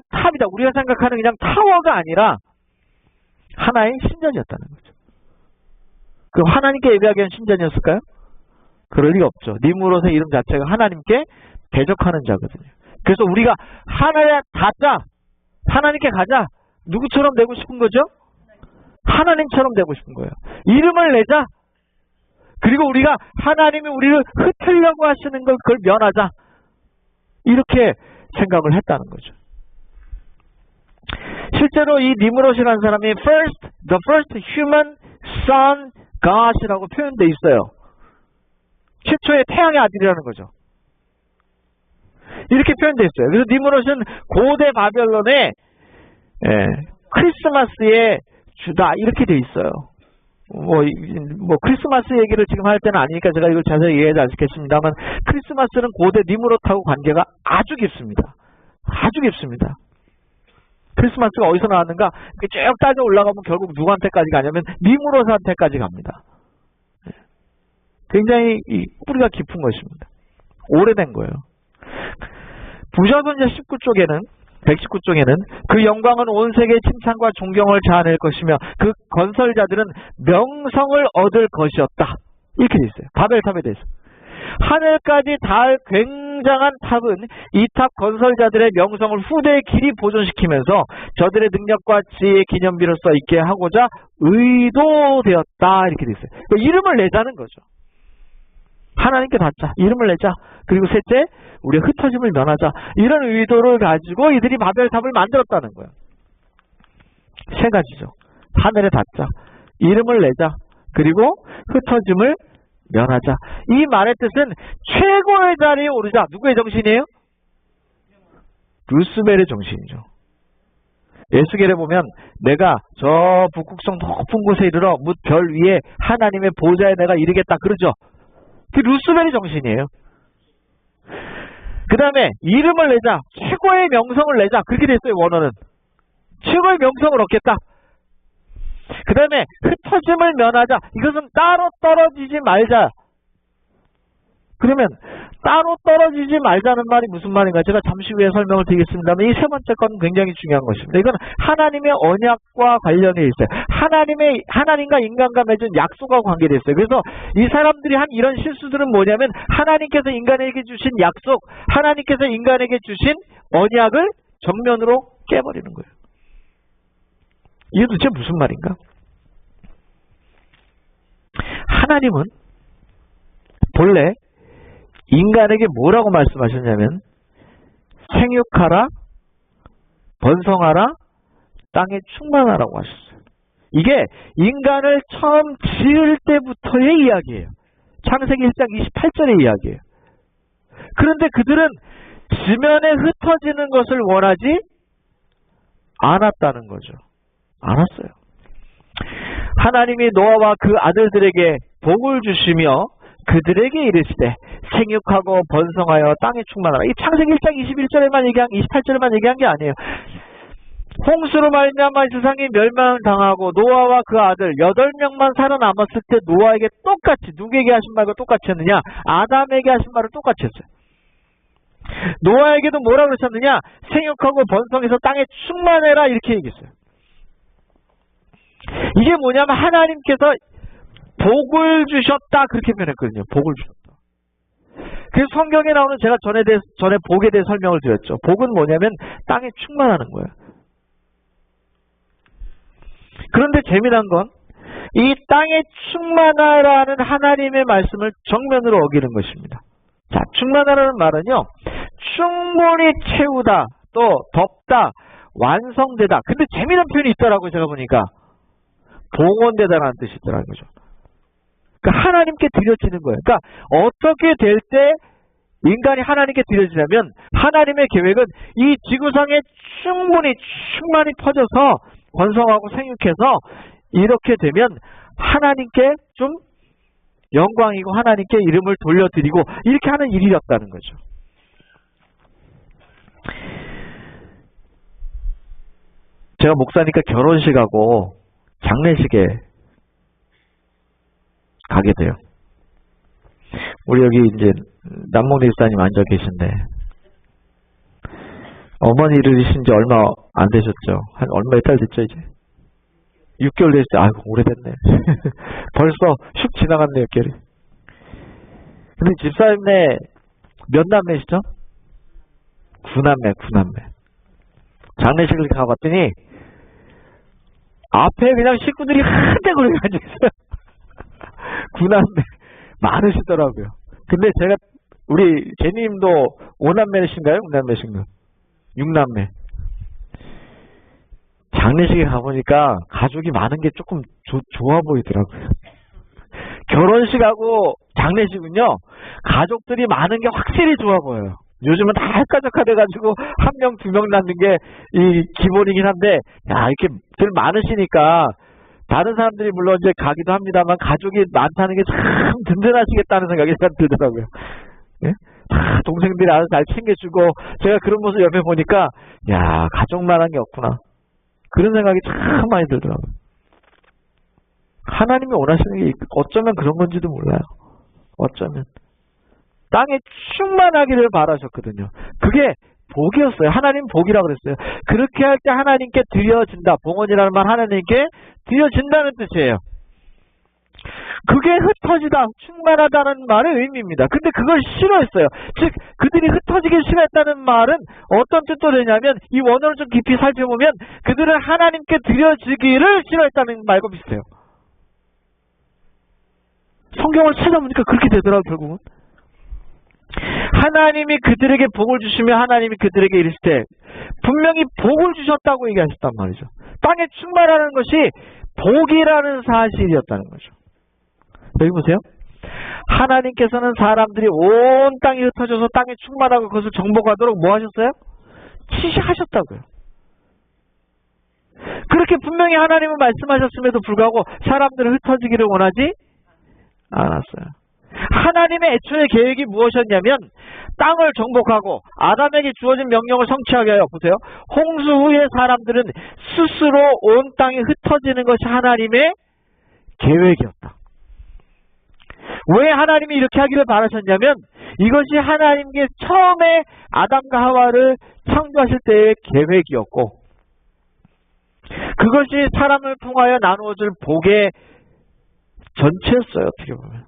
탑이다. 우리가 생각하는 그냥 타워가 아니라 하나의 신전이었다는 거죠. 그럼 하나님께 예배하기 위한 신전이었을까요? 그럴 리가 없죠. 니무롯의 이름 자체가 하나님께 대적하는 자거든요. 그래서 우리가 하나님께 가자. 누구처럼 되고 싶은 거죠? 하나님처럼 되고 싶은 거예요. 이름을 내자. 그리고 우리가 하나님이 우리를 흩으려고 하시는 걸 그걸 면하자. 이렇게 생각을 했다는 거죠. 실제로 이 니무롯이라는 사람이 the first human son God이라고 표현되어 있어요. 최초의 태양의 아들이라는 거죠. 이렇게 표현되어 있어요. 그래서 니무롯은 고대 바벨론의 크리스마스의 주다 이렇게 돼 있어요. 크리스마스 얘기를 지금 할 때는 아니니까 제가 이걸 자세히 얘기하지 않겠습니다만 크리스마스는 고대 니무롯하고 관계가 아주 깊습니다. 아주 깊습니다. 크리스마스가 어디서 나왔는가? 쭉 따져 올라가면 결국 누구한테까지 가냐면 니무롯한테까지 갑니다. 굉장히 뿌리가 깊은 것입니다. 오래된 거예요. 부자손자 119쪽에는 그 영광은 온 세계의 칭찬과 존경을 자아낼 것이며 그 건설자들은 명성을 얻을 것이었다. 이렇게 돼 있어요. 바벨탑에 대해서. 하늘까지 닿을 굉장한 탑은 이 탑 건설자들의 명성을 후대에 길이 보존시키면서 저들의 능력과 지혜의 기념비로서 있게 하고자 의도되었다. 이렇게 돼 있어요. 그러니까 이름을 내자는 거죠. 하나님께 닿자. 이름을 내자. 그리고 셋째, 우리의 흩어짐을 면하자. 이런 의도를 가지고 이들이 바벨탑을 만들었다는 거예요. 세 가지죠. 하늘에 닿자. 이름을 내자. 그리고 흩어짐을 면하자. 이 말의 뜻은 최고의 자리에 오르자. 누구의 정신이에요? 루스벨의 정신이죠. 예수계를 보면 내가 저 북극성 높은 곳에 이르러 뭇 별 위에 하나님의 보좌에 내가 이르겠다 그러죠. 그 루스벨의 정신이에요. 그 다음에 이름을 내자. 최고의 명성을 내자. 그렇게 됐어요. 원어는. 최고의 명성을 얻겠다. 그 다음에 흩어짐을 면하자. 이것은 따로 떨어지지 말자. 그러면 따로 떨어지지 말자는 말이 무슨 말인가? 제가 잠시 후에 설명을 드리겠습니다만 이 세 번째 건 굉장히 중요한 것입니다. 이건 하나님의 언약과 관련이 있어요. 하나님과 인간과 맺은 약속과 관계되어 있어요. 그래서 이 사람들이 한 이런 실수들은 뭐냐면 하나님께서 인간에게 주신 약속, 하나님께서 인간에게 주신 언약을 정면으로 깨버리는 거예요. 이게 도대체 무슨 말인가? 하나님은 본래 인간에게 뭐라고 말씀하셨냐면 생육하라, 번성하라, 땅에 충만하라고 하셨어요. 이게 인간을 처음 지을 때부터의 이야기예요. 창세기 1장 28절의 이야기예요. 그런데 그들은 지면에 흩어지는 것을 원하지 않았다는 거죠. 않았어요. 하나님이 노아와 그 아들들에게 복을 주시며 그들에게 이르시되 생육하고 번성하여 땅에 충만하라. 이 창세기 1장 21절에만 얘기한 28절에만 얘기한 게 아니에요. 홍수로 말미암아 세상이 멸망당하고 노아와 그 아들 8명만 살아남았을 때 노아에게 똑같이 누구에게 하신 말과 똑같이 했느냐? 아담에게 하신 말을 똑같이 했어요. 노아에게도 뭐라고 그러셨느냐? 생육하고 번성해서 땅에 충만해라 이렇게 얘기했어요. 이게 뭐냐면 하나님께서 복을 주셨다 그렇게 표현했거든요. 복을 주셨다. 그래서 성경에 나오는 제가 전에 복에 대해 설명을 드렸죠. 복은 뭐냐면 땅에 충만하는 거예요. 그런데 재미난 건 이 땅에 충만하라는 하나님의 말씀을 정면으로 어기는 것입니다. 자, 충만하라는 말은요. 충분히 채우다, 또 덮다, 완성되다. 근데 재미난 표현이 있더라고요. 제가 보니까. 봉헌되다라는 뜻이 있더라고요. 그러니까 하나님께 드려지는 거예요. 그러니까 어떻게 될 때 인간이 하나님께 드려지냐면 하나님의 계획은 이 지구상에 충분히 퍼져서 번성하고 생육해서 이렇게 되면 하나님께 좀 영광이고 하나님께 이름을 돌려드리고 이렇게 하는 일이었다는 거죠. 제가 목사니까 결혼식하고 장례식에 가게 돼요. 우리 여기 이제 남몽리 집사님 앉아 계신데 어머니 이르신 지 얼마 안 되셨죠? 한 얼마 달 됐죠 이제? 6개월 됐죠? 아이고 오래됐네. 벌써 슉 지나갔네 6개월이. 근데 집사님네 몇 남매시죠? 9남매. 장례식을 가봤더니 앞에 그냥 식구들이 한데 그렇게 앉아있어요. 9남매 많으시더라고요. 근데 제가 우리 제니님도 5남매신가요? 6남매신가요? 6남매. 장례식에 가보니까 가족이 많은 게 조금 좋아 보이더라고요. 결혼식하고 장례식은요 가족들이 많은 게 확실히 좋아 보여요. 요즘은 다 핵가족화돼가지고 1명, 2명 낳는 게 이 기본이긴 한데 야 이렇게 들 많으시니까 다른 사람들이 물론 이제 가기도 합니다만 가족이 많다는 게 참 든든하시겠다는 생각이 들더라고요. 네? 다 동생들이 알아서 잘 챙겨주고 제가 그런 모습 옆에 보니까 야, 가족만한 게 없구나. 그런 생각이 참 많이 들더라고요. 하나님이 원하시는 게 어쩌면 그런 건지도 몰라요. 어쩌면. 땅에 충만하기를 바라셨거든요. 그게 복이었어요. 하나님 복이라고 그랬어요. 그렇게 할 때 하나님께 드려진다. 봉헌이라는 말 하나님께 드려진다는 뜻이에요. 그게 흩어지다, 충만하다는 말의 의미입니다. 근데 그걸 싫어했어요. 즉 그들이 흩어지기 싫어했다는 말은 어떤 뜻도 되냐면 이 원어를 좀 깊이 살펴보면 그들은 하나님께 드려지기를 싫어했다는 말과 비슷해요. 성경을 찾아보니까 그렇게 되더라고요. 결국은. 하나님이 그들에게 복을 주시며 하나님이 그들에게 이르실 때 분명히 복을 주셨다고 얘기하셨단 말이죠. 땅에 충만하는 것이 복이라는 사실이었다는 거죠. 여기 보세요. 하나님께서는 사람들이 온 땅이 흩어져서 땅에 충만하고 그것을 정복하도록 뭐 하셨어요? 지시하셨다고요. 그렇게 분명히 하나님은 말씀하셨음에도 불구하고 사람들은 흩어지기를 원하지 않았어요. 하나님의 애초의 계획이 무엇이었냐면 땅을 정복하고 아담에게 주어진 명령을 성취하게 하여 보세요. 홍수 후에 사람들은 스스로 온 땅이 흩어지는 것이 하나님의 계획이었다. 왜 하나님이 이렇게 하기를 바라셨냐면 이것이 하나님께 처음에 아담과 하와를 창조하실 때의 계획이었고 그것이 사람을 통하여 나누어질 복의 전체였어요. 어떻게 보면.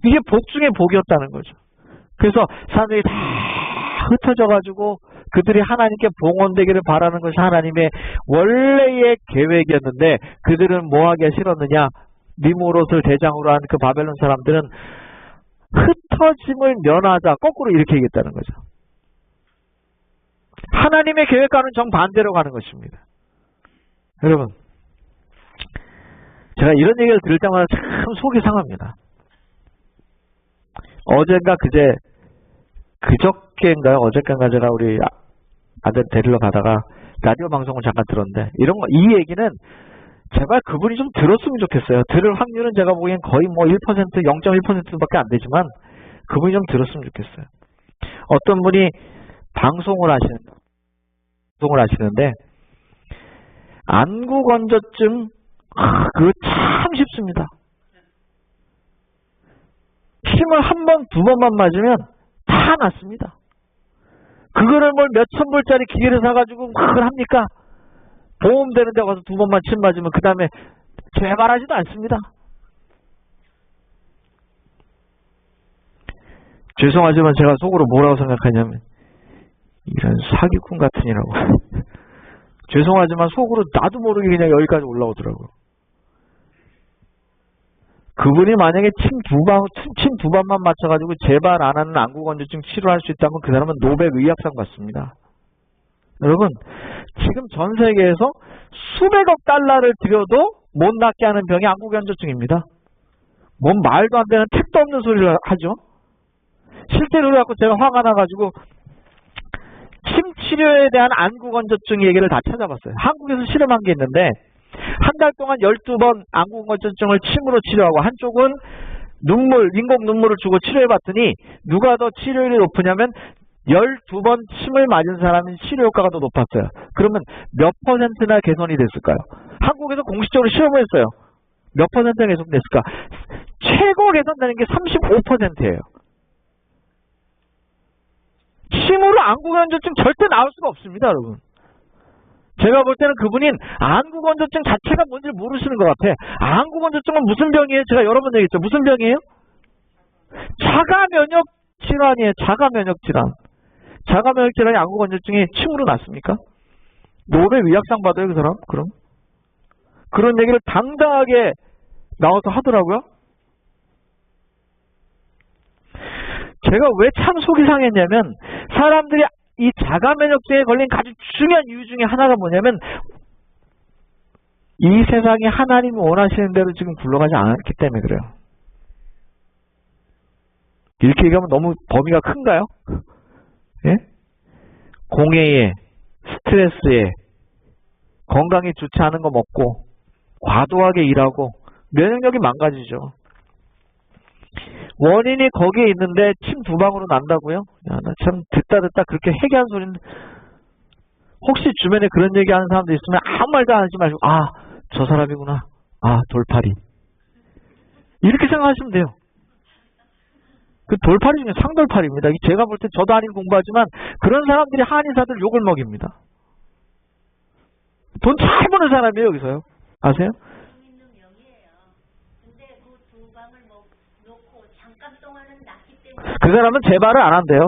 이게 복 중에 복이었다는 거죠. 그래서 사람들이 다 흩어져가지고 그들이 하나님께 봉헌되기를 바라는 것이 하나님의 원래의 계획이었는데 그들은 뭐하기가 싫었느냐? 니무롯을 대장으로 한 그 바벨론 사람들은 흩어짐을 면하자 거꾸로 이렇게 얘기했다는 거죠. 하나님의 계획과는 정반대로 가는 것입니다. 여러분 제가 이런 얘기를 들을 때마다 참 속이 상합니다. 어젠가 그저께인가요? 어저께인가 제가 우리 아들 데리러 가다가 라디오 방송을 잠깐 들었는데 이 얘기는 제발 그분이 좀 들었으면 좋겠어요. 들을 확률은 제가 보기엔 거의 뭐 1%, 0.1%밖에 안 되지만 그분이 좀 들었으면 좋겠어요. 어떤 분이 방송을 하시는데 안구건조증 그거 참 쉽습니다. 침을 한 번, 두 번만 맞으면 다 낫습니다. 그거를 뭘 몇천 불짜리 기계를 사가지고 그걸 합니까? 보험 되는 데 가서 두 번만 침 맞으면 그 다음에 재발하지도 않습니다. 죄송하지만 제가 속으로 뭐라고 생각하냐면 이런 사기꾼 같으니라고. 죄송하지만 속으로 나도 모르게 그냥 여기까지 올라오더라고요. 그분이 만약에 침 두 번만 맞춰가지고 재발 안 하는 안구건조증 치료할 수 있다면 그 사람은 노벨 의학상 받습니다. 여러분 지금 전 세계에서 수백억 달러를 들여도 못 낫게 하는 병이 안구건조증입니다. 뭔 말도 안 되는 택도 없는 소리를 하죠. 실제로 그래갖고 제가 화가 나가지고 침 치료에 대한 안구건조증 얘기를 다 찾아봤어요. 한국에서 실험한 게 있는데 한 달 동안 12번 안구건조증을 침으로 치료하고 한쪽은 인공 눈물을 주고 치료해봤더니 누가 더 치료율이 높으냐면 12번 침을 맞은 사람이 치료 효과가 더 높았어요. 그러면 몇 %나 개선이 됐을까요? 한국에서 공식적으로 실험을 했어요. 몇 %나 개선됐을까? 최고 개선되는 게 35%예요. 침으로 안구건조증 절대 나을 수가 없습니다, 여러분. 제가 볼 때는 그분인 안구건조증 자체가 뭔지 모르시는 것 같아. 안구건조증은 무슨 병이에요? 제가 여러 번 얘기했죠. 무슨 병이에요? 자가면역 질환이에요. 자가면역 질환. 자가면역 질환이 안구건조증이 침으로 낫습니까? 노벨 의학상 받아요, 그 사람? 그럼? 그런 얘기를 당당하게 나와서 하더라고요. 제가 왜 참 속이 상했냐면 사람들이 이 자가면역증에 걸린 가장 중요한 이유 중에 하나가 뭐냐면 이 세상이 하나님이 원하시는 대로 지금 굴러가지 않았기 때문에 그래요. 이렇게 얘기하면 너무 범위가 큰가요? 예? 공해에, 스트레스에, 건강에 좋지 않은 거 먹고 과도하게 일하고 면역력이 망가지죠. 원인이 거기에 있는데 침 두 방으로 난다고요? 야, 나 참 듣다 그렇게 해괴한 소리인데. 혹시 주변에 그런 얘기하는 사람도 있으면 아무 말도 안 하지 말고 저 사람이구나. 돌팔이. 이렇게 생각하시면 돼요. 그 돌팔이 중에 상돌팔입니다. 제가 볼 때 저도 한인 공부하지만 그런 사람들이 한의사들 욕을 먹입니다. 돈 잘 버는 사람이에요, 여기서요. 아세요? 그 사람은 재발을 안 한대요.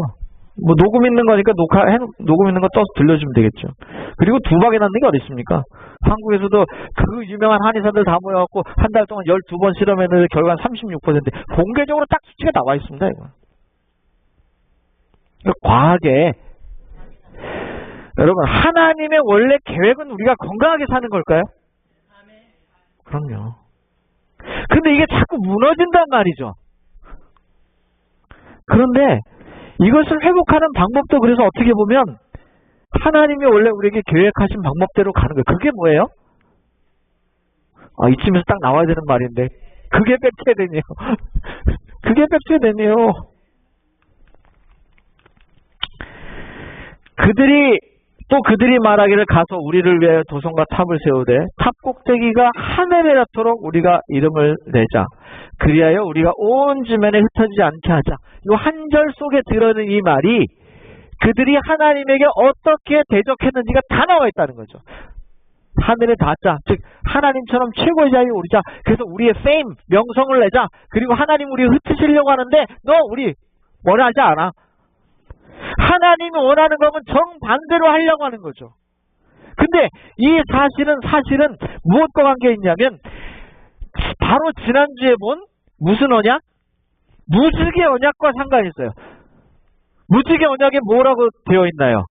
뭐 녹음 있는 거니까 녹음 있는 거 떠서 들려주면 되겠죠. 그리고 두박에 낳는 게 어디 있습니까? 한국에서도 그 유명한 한의사들 다 모여갖고 한 달 동안 12번 실험했는데 결과는 36%. 공개적으로 딱 수치가 나와 있습니다. 이거. 과하게 여러분, 하나님의 원래 계획은 우리가 건강하게 사는 걸까요? 그럼요. 근데 이게 자꾸 무너진단 말이죠. 그런데 이것을 회복하는 방법도 그래서 어떻게 보면 하나님이 원래 우리에게 계획하신 방법대로 가는 거예요. 그게 뭐예요? 이쯤에서 딱 나와야 되는 말인데 그게 백체되네요. 그게 백체되네요. 그들이 말하기를 가서 우리를 위하여 도성과 탑을 세우되 탑 꼭대기가 하늘에 닿도록 우리가 이름을 내자. 그리하여 우리가 온 지면에 흩어지지 않게 하자. 이 한 절 속에 들어있는 이 말이 그들이 하나님에게 어떻게 대적했는지가 다 나와 있다는 거죠. 하늘에 닿자. 즉 하나님처럼 최고의 자리에 오르자. 그래서 우리의 페임, 명성을 내자. 그리고 하나님 우리 흩으시려고 하는데 너 우리 뭐라 하지 않아. 하나님이 원하는 거면 정반대로 하려고 하는 거죠. 근데 이 사실은 무엇과 관계 있냐면 바로 지난주에 본 무슨 언약? 무지개 언약과 상관이 있어요. 무지개 언약에 뭐라고 되어 있나요?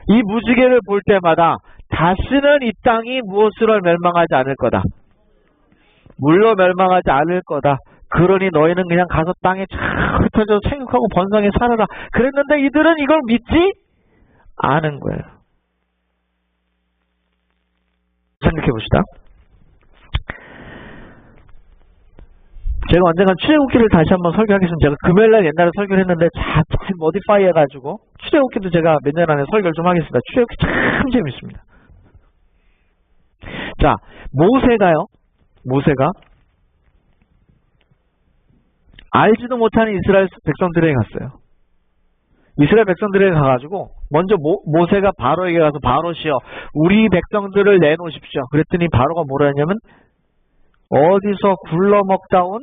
이 무지개를 볼 때마다 다시는 이 땅이 무엇으로 멸망하지 않을 거다. 물로 멸망하지 않을 거다. 그러니 너희는 그냥 가서 땅에 쫙 흩어져 생육하고 번성해 살아라. 그랬는데 이들은 이걸 믿지 않은 거예요. 생각해 봅시다. 제가 언젠간 출애굽기를 다시 한번 설교하겠습니다. 제가 금요일날 옛날에 설교를 했는데 잘 모디파이 해가지고 출애굽기도 제가 몇 년 안에 설교를 좀 하겠습니다. 출애굽기 참 재밌습니다. 자, 모세가 알지도 못하는 이스라엘 백성들에게 갔어요. 이스라엘 백성들에게 가가지고 먼저 모세가 바로에게 가서 바로시여 우리 백성들을 내놓으십시오. 그랬더니 바로가 뭐라 했냐면 어디서 굴러먹다 온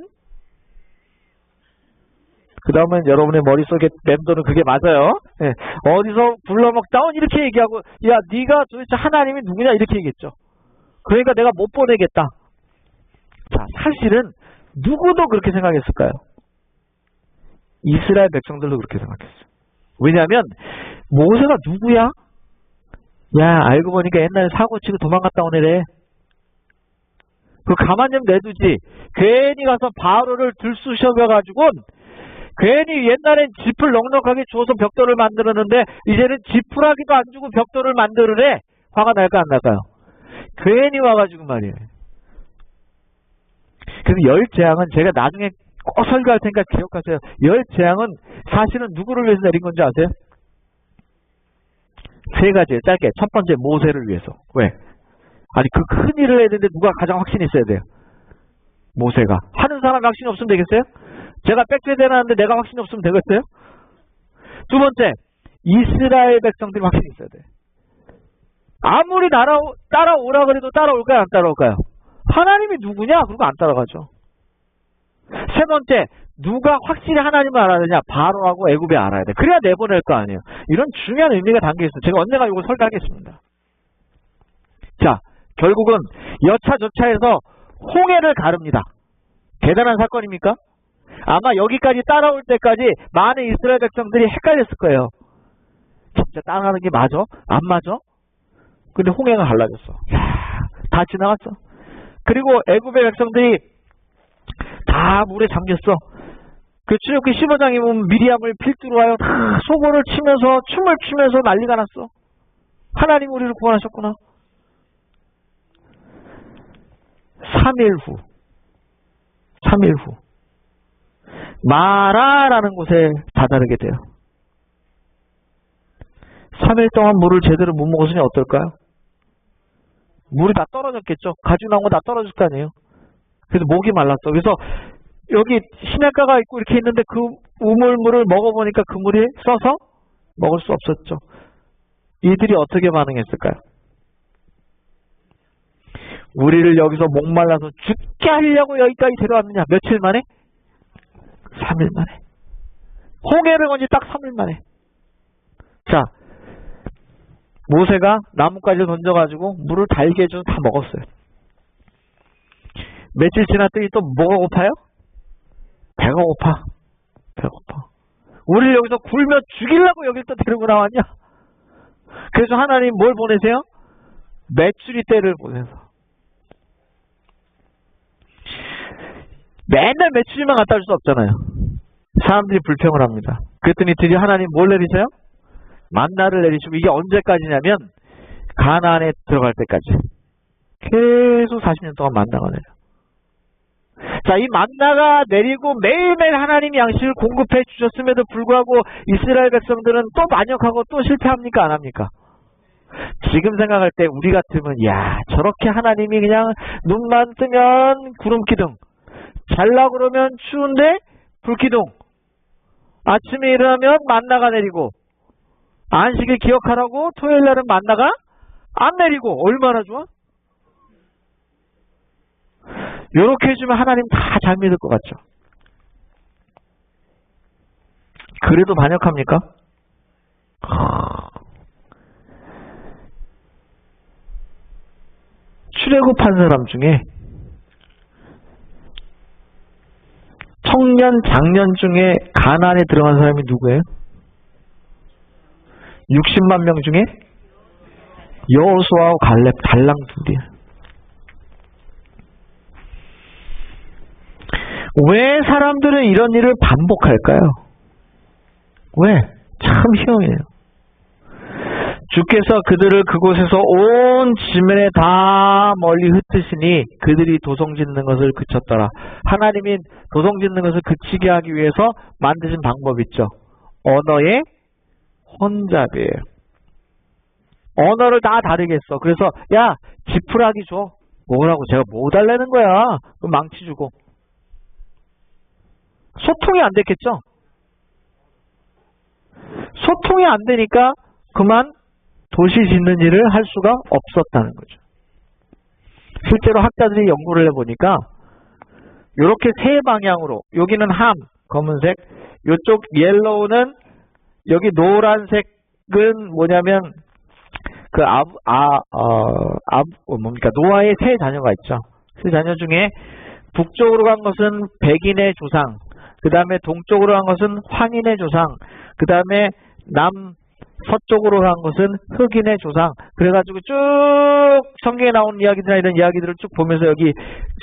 그 다음엔 여러분의 머릿속에 맴도는 그게 맞아요. 네. 어디서 굴러먹다 온 이렇게 얘기하고 야 네가 도대체 하나님이 누구냐 이렇게 얘기했죠. 그러니까 내가 못 보내겠다. 자, 사실은 누구도 그렇게 생각했을까요? 이스라엘 백성들도 그렇게 생각했어요. 왜냐하면 모세가 누구야? 야 알고 보니까 옛날에 사고치고 도망갔다 온 애래. 그 가만 좀 내두지. 괜히 가서 바로를 들쑤셔가지고 괜히 옛날엔 짚을 넉넉하게 주어서 벽돌을 만들었는데 이제는 지푸라기도 안 주고 벽돌을 만들으래. 화가 날까 안 날까요? 괜히 와가지고 말이에요. 그래서 열 재앙은 제가 나중에 꼭 설교할 테니까 기억하세요. 열 재앙은 사실은 누구를 위해서 내린 건지 아세요? 세 가지예요. 짧게. 첫 번째 모세를 위해서. 왜? 아니 그 큰 일을 해야 되는데 누가 가장 확신이 있어야 돼요? 모세가. 하는 사람이 확신이 없으면 되겠어요? 제가 백제대라는데 내가 확신이 없으면 되겠어요? 두 번째, 이스라엘 백성들이 확신이 있어야 돼요. 아무리 따라오라 그래도 따라올까요? 안 따라올까요? 하나님이 누구냐? 그러고 안 따라가죠. 세 번째, 누가 확실히 하나님을 알아야 되냐? 바로하고 애굽에 알아야 돼. 그래야 내보낼 거 아니에요. 이런 중요한 의미가 담겨 있어요. 제가 언젠가 이거 설교하겠습니다. 자, 결국은 여차저차해서 홍해를 가릅니다. 대단한 사건입니까? 아마 여기까지 따라올 때까지 많은 이스라엘 백성들이 헷갈렸을 거예요. 진짜 따라가는 게 맞아? 안 맞아? 근데 홍해가 갈라졌어. 야, 다 지나갔어. 그리고 애굽의 백성들이 다 물에 잠겼어. 그 출애굽기 15장에 보면 미리암을 필두로 하여 다 소고를 치면서 춤을 추면서 난리가 났어. 하나님 우리를 구원하셨구나. 3일 후 마라라는 곳에 다다르게 돼요. 3일 동안 물을 제대로 못 먹었으니 어떨까요? 물이 다 떨어졌겠죠. 가지고 나온 거 다 떨어질 거 아니에요. 그래서 목이 말랐어. 그래서 여기 시냇가가 있고 이렇게 있는데 그 우물물을 먹어보니까 그 물이 써서 먹을 수 없었죠. 이들이 어떻게 반응했을까요? 우리를 여기서 목말라서 죽게 하려고 여기까지 데려왔느냐? 며칠 만에? 3일 만에. 홍해를 건지 딱 3일 만에. 자, 모세가 나뭇가지를 던져가지고 물을 달게 해줘서 다 먹었어요. 며칠 지났더니 또 뭐가 고파요? 배가 고파. 배가 고파. 우리를 여기서 굶어 죽이려고 여길 또 데리고 나왔냐? 그래서 하나님 뭘 보내세요? 메추리 떼를 보내서. 맨날 메추리만 갖다 줄 수 없잖아요. 사람들이 불평을 합니다. 그랬더니 드디어 하나님 뭘 내리세요? 만나를 내리시고, 이게 언제까지냐면 가나안에 들어갈 때까지 계속 40년 동안 만나가 내려. 자, 이 만나가 내리고 매일매일 하나님이 양식을 공급해 주셨음에도 불구하고 이스라엘 백성들은 또 반역하고 또 실패합니까? 안 합니까? 지금 생각할 때 우리 같으면 야, 저렇게 하나님이 그냥 눈만 뜨면 구름기둥, 잘라 그러면 추운데 불기둥, 아침에 일어나면 만나가 내리고, 안식일 기억하라고 토요일 날은 만나가 안 내리고, 얼마나 좋아? 요렇게 해주면 하나님 다 잘 믿을 것 같죠? 그래도 반역합니까? 출애굽한 사람 중에 청년, 장년 중에 가나안에 들어간 사람이 누구예요? 60만 명 중에 여호수아와 갈렙, 달랑 둘이에요. 왜 사람들은 이런 일을 반복할까요? 왜? 참 희한해요. 주께서 그들을 그곳에서 온 지면에 다 멀리 흩으시니 그들이 도성짓는 것을 그쳤더라. 하나님이 도성짓는 것을 그치게 하기 위해서 만드신 방법이 있죠. 언어의 혼잡이에요. 언어를 다 다르게 했어. 그래서 야, 지푸라기 줘. 뭐라고? 제가 뭐 달라는 거야. 그럼 망치 주고. 소통이 안 됐겠죠? 소통이 안 되니까 그만 도시 짓는 일을 할 수가 없었다는 거죠. 실제로 학자들이 연구를 해보니까 이렇게 세 방향으로, 여기는 함, 검은색, 이쪽 옐로우는, 여기 노란색은 뭐냐면 뭡니까? 노아의 세 자녀가 있죠. 세 자녀 중에 북쪽으로 간 것은 백인의 조상, 그 다음에 동쪽으로 간 것은 황인의 조상, 그 다음에 서쪽으로 간 것은 흑인의 조상. 그래가지고 쭉 성경에 나오는 이야기들이나 이런 이야기들을 쭉 보면서 여기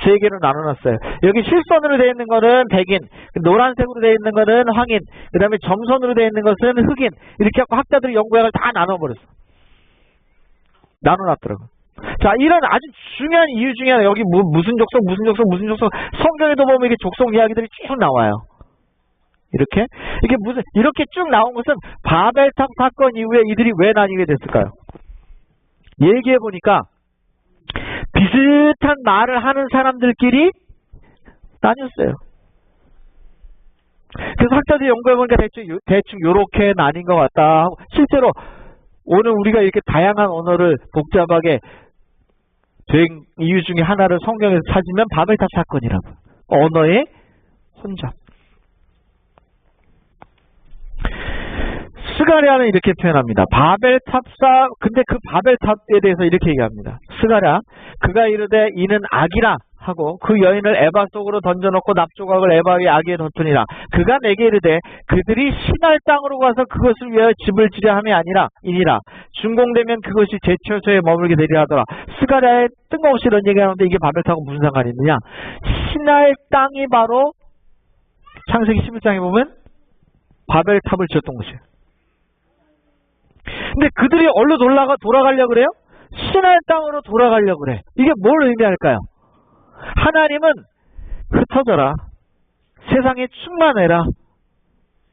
세 개로 나눠놨어요. 여기 실선으로 되어 있는 거는 백인, 노란색으로 되어 있는 거는 황인, 그 다음에 점선으로 되어 있는 것은 흑인. 이렇게 하고 학자들이 연구해서 다 나눠버렸어. 나눠놨더라고. 자, 이런 아주 중요한 이유 중에 하나, 여기 무슨 족속, 성경에도 보면 이게 족속 이야기들이 쭉 나와요. 이렇게? 이렇게 쭉 나온 것은 바벨탑 사건 이후에 이들이 왜 나뉘게 됐을까요? 얘기해보니까 비슷한 말을 하는 사람들끼리 나뉘었어요. 그래서 학자들이 연구해보니까 대충 요렇게 나뉜 것 같다. 실제로 오늘 우리가 이렇게 다양한 언어를 복잡하게 된 이유 중에 하나를 성경에서 찾으면 바벨탑 사건이라고. 언어의 혼잡. 스가랴는 이렇게 표현합니다. 근데 그 바벨탑에 대해서 이렇게 얘기합니다. 스가랴, 그가 이르되 이는 악이라 하고 그 여인을 에바 속으로 던져놓고 납조각을 에바 위에 아기에 던뜨니라. 그가 내게 이르되 그들이 신할 땅으로 가서 그것을 위하여 집을 지려 함이 아니라 준공되면 그것이 제 처소에 머물게 되리라 하더라. 스가랴에 뜬금없이 이런 얘기하는데 이게 바벨탑하고 무슨 상관이 있느냐? 신할 땅이 바로 창세기 11장에 보면 바벨탑을 지었던 곳이에요. 근데 그들이 얼로 돌아가려고 그래요? 신할 땅으로 돌아가려고 그래. 이게 뭘 의미할까요? 하나님은 흩어져라, 세상에 충만해라.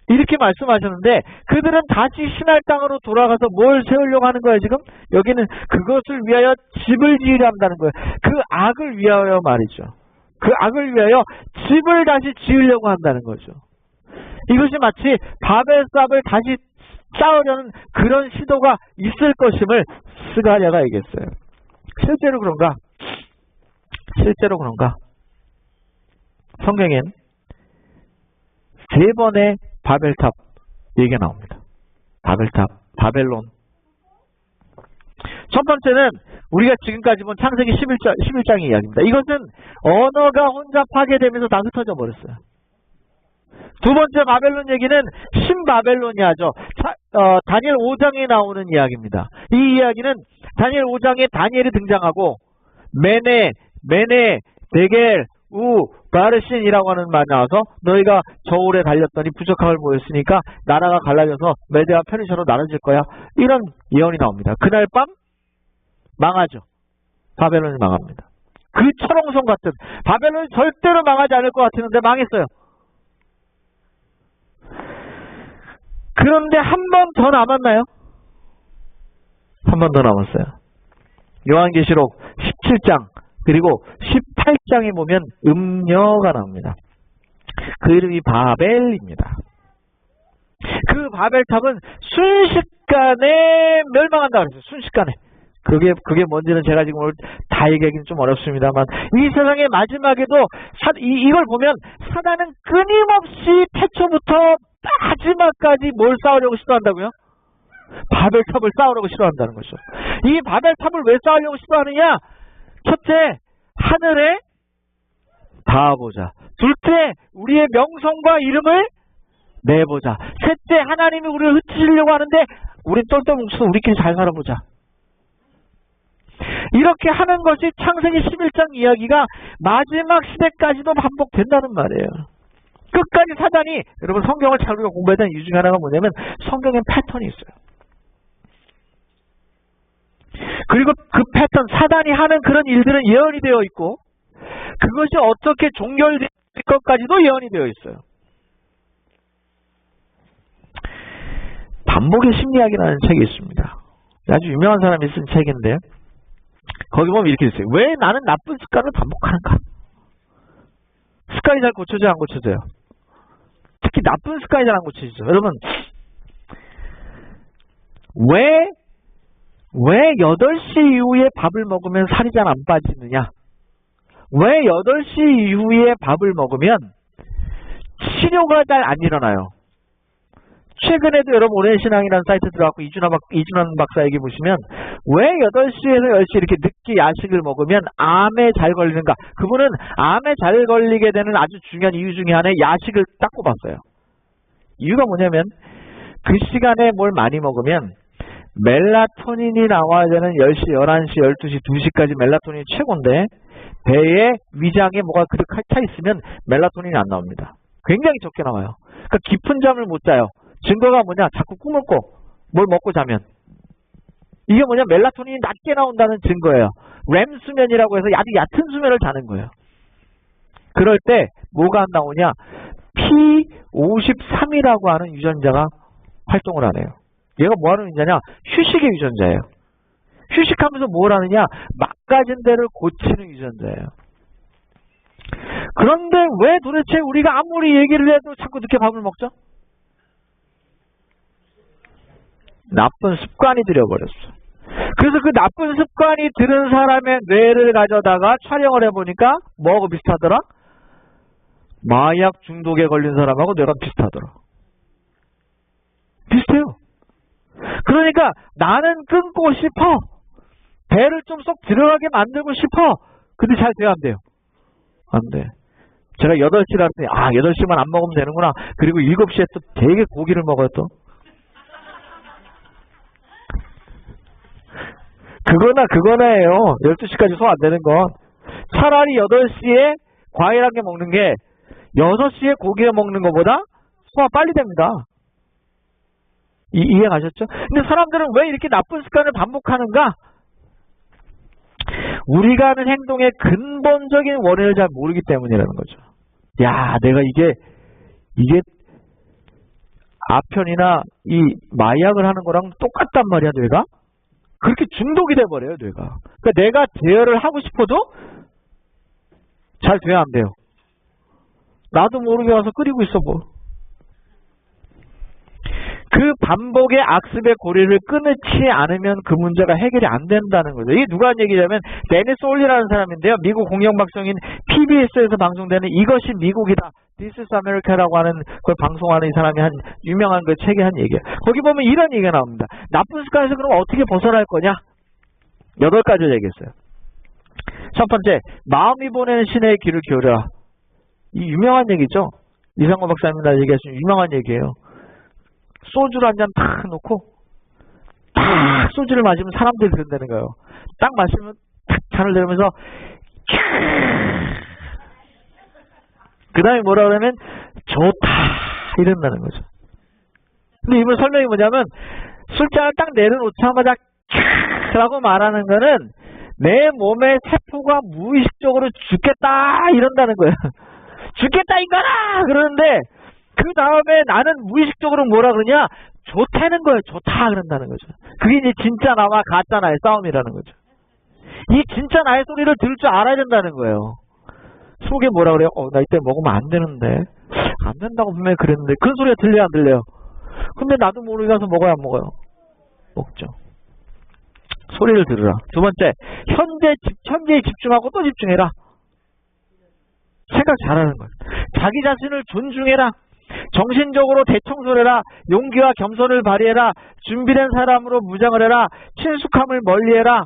이렇게 말씀하셨는데 그들은 다시 신할 땅으로 돌아가서 뭘 세우려고 하는 거예요 지금? 여기는 그것을 위하여 집을 지으려 한다는 거예요. 그 악을 위하여 말이죠. 그 악을 위하여 집을 다시 지으려고 한다는 거죠. 이것이 마치 바벨탑을 다시 쌓으려는 그런 시도가 있을 것임을 스가랴가 얘기했어요. 실제로 그런가? 실제로 그런가? 성경엔 3번의 바벨탑 얘기가 나옵니다. 바벨탑, 바벨론. 첫 번째는 우리가 지금까지 본 창세기 11장의 이야기입니다. 이것은 언어가 혼자 파괴되면서 다 흩어져 버렸어요. 두 번째 바벨론 얘기는 신바벨로니아죠. 다니엘 5장에 나오는 이야기입니다. 이 이야기는 다니엘 5장에 다니엘이 등장하고 메네, 데겔, 바르신이라고 하는 말이 나와서 너희가 저울에 달렸더니 부족함을 보였으니까 나라가 갈라져서 메대와 페르시아로 나눠질 거야. 이런 예언이 나옵니다. 그날 밤 망하죠. 바벨론이 망합니다. 그 철옹성 같은 바벨론이 절대로 망하지 않을 것 같았는데 망했어요. 그런데 한 번 더 남았나요? 한 번 더 남았어요. 요한계시록 17장 그리고 18장에 보면 음녀가 나옵니다. 그 이름이 바벨입니다. 그 바벨탑은 순식간에 멸망한다 그랬어요. 순식간에. 그게 뭔지는 제가 지금 오늘 다 얘기하기는 좀 어렵습니다만 이 세상의 마지막에도 이걸 보면 사단은 끊임없이 태초부터 마지막까지 뭘 쌓으려고 시도한다고요? 바벨탑을 쌓으려고 시도한다는 거죠. 이 바벨탑을 왜 쌓으려고 시도하느냐? 첫째, 하늘에 닿아보자. 둘째, 우리의 명성과 이름을 내보자. 셋째, 하나님이 우리를 흩으시려고 하는데 우리 똘똘 뭉쳐서 우리끼리 잘 살아보자. 이렇게 하는 것이 창세기 11장 이야기가 마지막 시대까지도 반복된다는 말이에요. 끝까지 사단이, 여러분 성경을 잘 우리가 공부해야 되는 이유 중에 하나가 뭐냐면 성경엔 패턴이 있어요. 그리고 그 패턴, 사단이 하는 그런 일들은 예언이 되어 있고 그것이 어떻게 종결될 것까지도 예언이 되어 있어요. 반복의 심리학이라는 책이 있습니다. 아주 유명한 사람이 쓴 책인데 거기 보면 이렇게 있어요. 왜 나는 나쁜 습관을 반복하는가? 습관이 잘 고쳐져요? 안 고쳐져요? 특히 나쁜 습관이 잘 안 고쳐지죠. 여러분 왜 8시 이후에 밥을 먹으면 살이 잘 안 빠지느냐? 왜 8시 이후에 밥을 먹으면 치료가 잘 안 일어나요? 최근에도 여러분 오랜 신앙이라는 사이트 들어가고 이준환 박사 얘기 보시면 왜 8시에서 10시 이렇게 늦게 야식을 먹으면 암에 잘 걸리는가? 그분은 암에 잘 걸리게 되는 아주 중요한 이유 중에 하나에 야식을 딱 꼽았어요. 이유가 뭐냐면 그 시간에 뭘 많이 먹으면 멜라토닌이 나와야 되는 10시, 11시, 12시, 2시까지 멜라토닌이 최고인데 배에 위장에 뭐가 그렇게 차 있으면 멜라토닌이 안 나옵니다. 굉장히 적게 나와요. 그러니까 깊은 잠을 못 자요. 증거가 뭐냐? 자꾸 꿈을 꿔. 뭘 먹고 자면. 이게 뭐냐? 멜라토닌이 낮게 나온다는 증거예요. 렘 수면이라고 해서 아주 얕은 수면을 자는 거예요. 그럴 때 뭐가 안 나오냐? P53이라고 하는 유전자가 활동을 하네요. 얘가 뭐 하는 유전자냐? 휴식의 유전자예요. 휴식하면서 뭘 하느냐? 막가진 데를 고치는 유전자예요. 그런데 왜 도대체 우리가 아무리 얘기를 해도 자꾸 늦게 밥을 먹죠? 나쁜 습관이 들여버렸어. 그래서 그 나쁜 습관이 들은 사람의 뇌를 가져다가 촬영을 해보니까 뭐하고 비슷하더라? 마약 중독에 걸린 사람하고 뇌가 비슷하더라. 비슷해요. 그러니까 나는 끊고 싶어. 배를 좀 쏙 들어가게 만들고 싶어. 근데 잘 돼요, 안 돼요? 안 돼. 제가 8시를 할때 8시만 안 먹으면 되는구나. 그리고 7시에 또 되게 고기를 먹어요 또. 그거나예요. 12시까지 소화 안 되는 건. 차라리 8시에 과일 한 개 먹는 게 6시에 고기 먹는 것보다 소화 빨리 됩니다. 이해 가셨죠? 근데 사람들은 왜 이렇게 나쁜 습관을 반복하는가? 우리가 하는 행동의 근본적인 원인을 잘 모르기 때문이라는 거죠. 야, 내가 이게 아편이나 이 마약을 하는 거랑 똑같단 말이야, 뇌가. 그렇게 중독이 돼버려요, 뇌가. 그러니까 내가 제어를 하고 싶어도 잘 돼야 안 돼요. 나도 모르게 와서 끓이고 있어, 뭐. 그 반복의 악습의 고리를 끊지 않으면 그 문제가 해결이 안 된다는 거죠. 이게 누가 한 얘기냐면 데니스 올리라는 사람인데요. 미국 공영방송인 PBS에서 방송되는 이것이 미국이다. This is America라고 하는 그 방송하는 이 사람이 한 유명한 그 책에 한 얘기예요. 거기 보면 이런 얘기가 나옵니다. 나쁜 습관에서 그럼 어떻게 벗어날 거냐? 8가지를 얘기했어요. 첫 번째, 마음이 보내는 신의 귀를 기울여라. 이 유명한 얘기죠. 이상호 박사님이 얘기하신 유명한 얘기예요. 소주를 한 잔 탁 놓고 딱 소주를 마시면 사람들이 그런다는 거예요. 딱 마시면 딱 잔을 내리면서 그 다음에 뭐라 그러면 좋다 이런다는 거죠. 근데 이분 설명이 뭐냐면 술잔을 딱 내려놓자마자 라고 말하는 거는 내 몸의 세포가 무의식적으로 죽겠다 이런다는 거예요. 죽겠다 이거라 그러는데 그 다음에 나는 무의식적으로 뭐라 그러냐? 좋다는 거예요. 좋다 그런다는 거죠. 그게 이제 진짜 나와 가짜 나의 싸움이라는 거죠. 이 진짜 나의 소리를 들을 줄 알아야 된다는 거예요. 속에 뭐라 그래요? 나 이때 먹으면 안 되는데. 안 된다고 분명히 그랬는데. 그런 소리가 들려요 안 들려요? 근데 나도 모르게 가서 먹어요 안 먹어요? 먹죠. 소리를 들으라. 두 번째, 현재에 집중하고 또 집중해라. 생각 잘하는 거예요. 자기 자신을 존중해라. 정신적으로 대청소를 해라. 용기와 겸손을 발휘해라. 준비된 사람으로 무장을 해라. 친숙함을 멀리해라.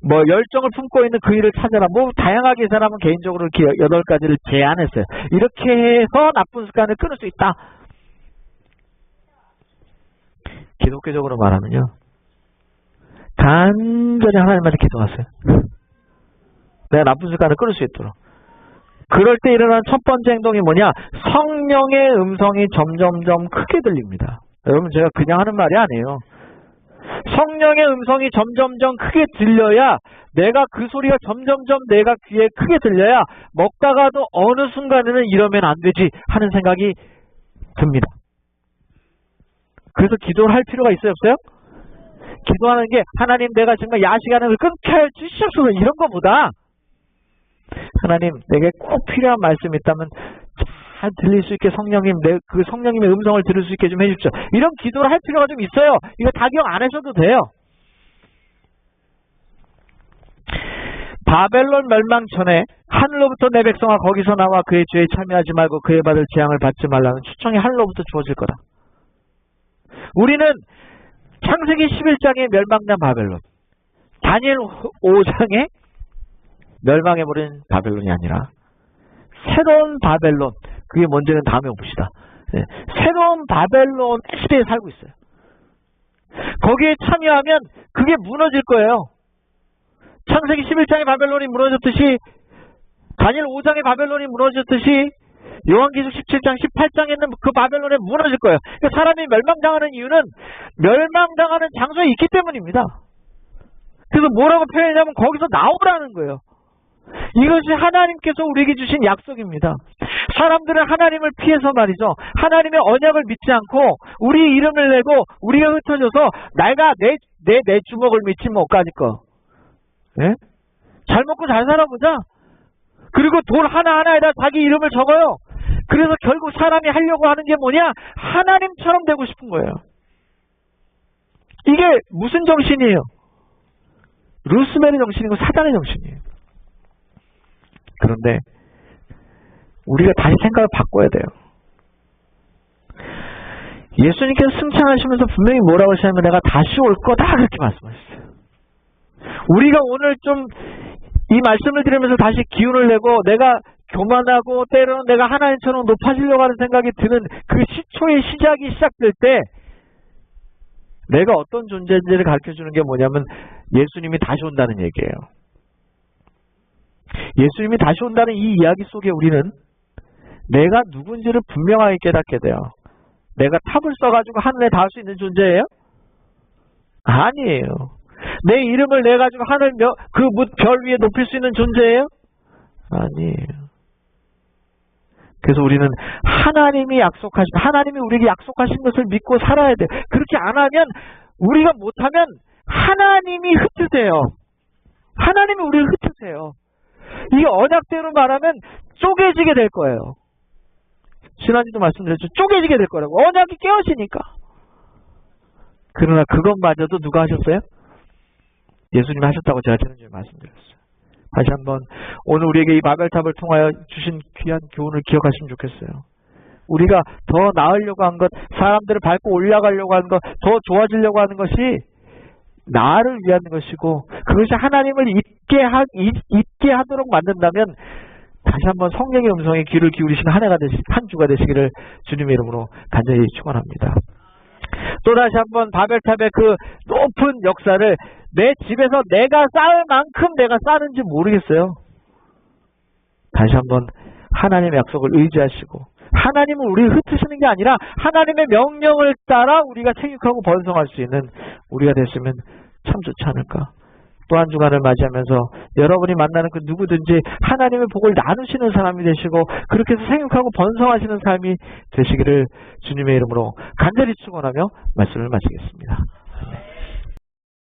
열정을 품고 있는 그 일을 찾아라. 다양하게 이 사람은 개인적으로 이렇게 8가지를 제안했어요. 이렇게 해서 나쁜 습관을 끊을 수 있다. 기독교적으로 말하면요. 간절히 하나님한테 기도하세요. 내가 나쁜 습관을 끊을 수 있도록. 그럴 때 일어나는 첫 번째 행동이 뭐냐? 성령의 음성이 점점점 크게 들립니다. 여러분 제가 그냥 하는 말이 아니에요. 성령의 음성이 점점점 크게 들려야 내가 그 소리가 점점점 내가 귀에 크게 들려야 먹다가도 어느 순간에는 이러면 안 되지 하는 생각이 듭니다. 그래서 기도를 할 필요가 있어요 없어요? 기도하는 게 하나님 내가 정말 야식하는 걸 끊게 해주시옵소서 이런 거보다 하나님 내게 꼭 필요한 말씀이 있다면 잘 들릴 수 있게 성령님 그 성령님의 음성을 들을 수 있게 좀 해주십시오. 이런 기도를 할 필요가 좀 있어요. 이거 다 기억 안 하셔도 돼요. 바벨론 멸망 전에 하늘로부터 내 백성아 거기서 나와 그의 죄에 참여하지 말고 그의 받을 재앙을 받지 말라는 추청이 하늘로부터 주어질 거다. 우리는 창세기 11장의 멸망난 바벨론, 다니엘 5장의 멸망해버린 바벨론이 아니라 새로운 바벨론, 그게 뭔지는 다음에 봅시다. 새로운 바벨론 시대에 살고 있어요. 거기에 참여하면 그게 무너질 거예요. 창세기 11장의 바벨론이 무너졌듯이 다니엘 5장의 바벨론이 무너졌듯이 요한계시록 17장 18장에 있는 그 바벨론에 무너질 거예요. 그러니까 사람이 멸망당하는 이유는 멸망당하는 장소에 있기 때문입니다. 그래서 뭐라고 표현하냐면 거기서 나오라는 거예요. 이것이 하나님께서 우리에게 주신 약속입니다. 사람들은 하나님을 피해서 말이죠. 하나님의 언약을 믿지 않고 우리 이름을 내고 우리가 흩어져서 내가 내 주먹을 믿지 못가니까. 예? 잘 먹고 잘 살아보자. 그리고 돌 하나하나에다 자기 이름을 적어요. 그래서 결국 사람이 하려고 하는 게 뭐냐? 하나님처럼 되고 싶은 거예요. 이게 무슨 정신이에요? 루스벨의 정신이고 사단의 정신이에요. 그런데 우리가 다시 생각을 바꿔야 돼요. 예수님께서 승천하시면서 분명히 뭐라고 하시냐면 내가 다시 올 거다 그렇게 말씀하셨어요. 우리가 오늘 좀 이 말씀을 들으면서 다시 기운을 내고 내가 교만하고 때로는 내가 하나님처럼 높아지려고 하는 생각이 드는 그 시초의 시작이 시작될 때 내가 어떤 존재인지를 가르쳐주는 게 뭐냐면 예수님이 다시 온다는 얘기예요. 예수님이 다시 온다는 이 이야기 속에 우리는 내가 누군지를 분명하게 깨닫게 돼요. 내가 탑을 써가지고 하늘에 닿을 수 있는 존재예요? 아니에요. 내 이름을 내가지고 하늘 그 별 위에 높일 수 있는 존재예요? 아니에요. 그래서 우리는 하나님이 우리에게 약속하신 것을 믿고 살아야 돼. 그렇게 안 하면, 우리가 못하면 하나님이 흩으세요. 하나님이 우리를 흩으세요. 이게 언약대로 말하면 쪼개지게 될 거예요. 지난주도 말씀드렸죠. 쪼개지게 될 거라고. 언약이 깨어지니까. 그러나 그것마저도 누가 하셨어요? 예수님이 하셨다고 제가 지난주에 말씀드렸어요. 다시 한번 오늘 우리에게 이 바벨탑을 통하여 주신 귀한 교훈을 기억하시면 좋겠어요. 우리가 더 나으려고 한 것, 사람들을 밟고 올라가려고 하는 것, 더 좋아지려고 하는 것이 나를 위한 것이고, 그것이 하나님을 잊게 하도록 만든다면 다시 한번 성령의 음성에 귀를 기울이시는 한 주가 되시기를 주님의 이름으로 간절히 축원합니다. 또 다시 한번 바벨탑의 그 높은 역사를 내 집에서 내가 쌓을 만큼 내가 쌓는지 모르겠어요. 다시 한번 하나님의 약속을 의지하시고, 하나님은 우리를 흩으시는 게 아니라 하나님의 명령을 따라 우리가 생육하고 번성할 수 있는 우리가 됐으면 참 좋지 않을까. 또 한 주간을 맞이하면서 여러분이 만나는 그 누구든지 하나님의 복을 나누시는 사람이 되시고, 그렇게 해서 생육하고 번성하시는 삶이 되시기를 주님의 이름으로 간절히 축원하며 말씀을 마치겠습니다.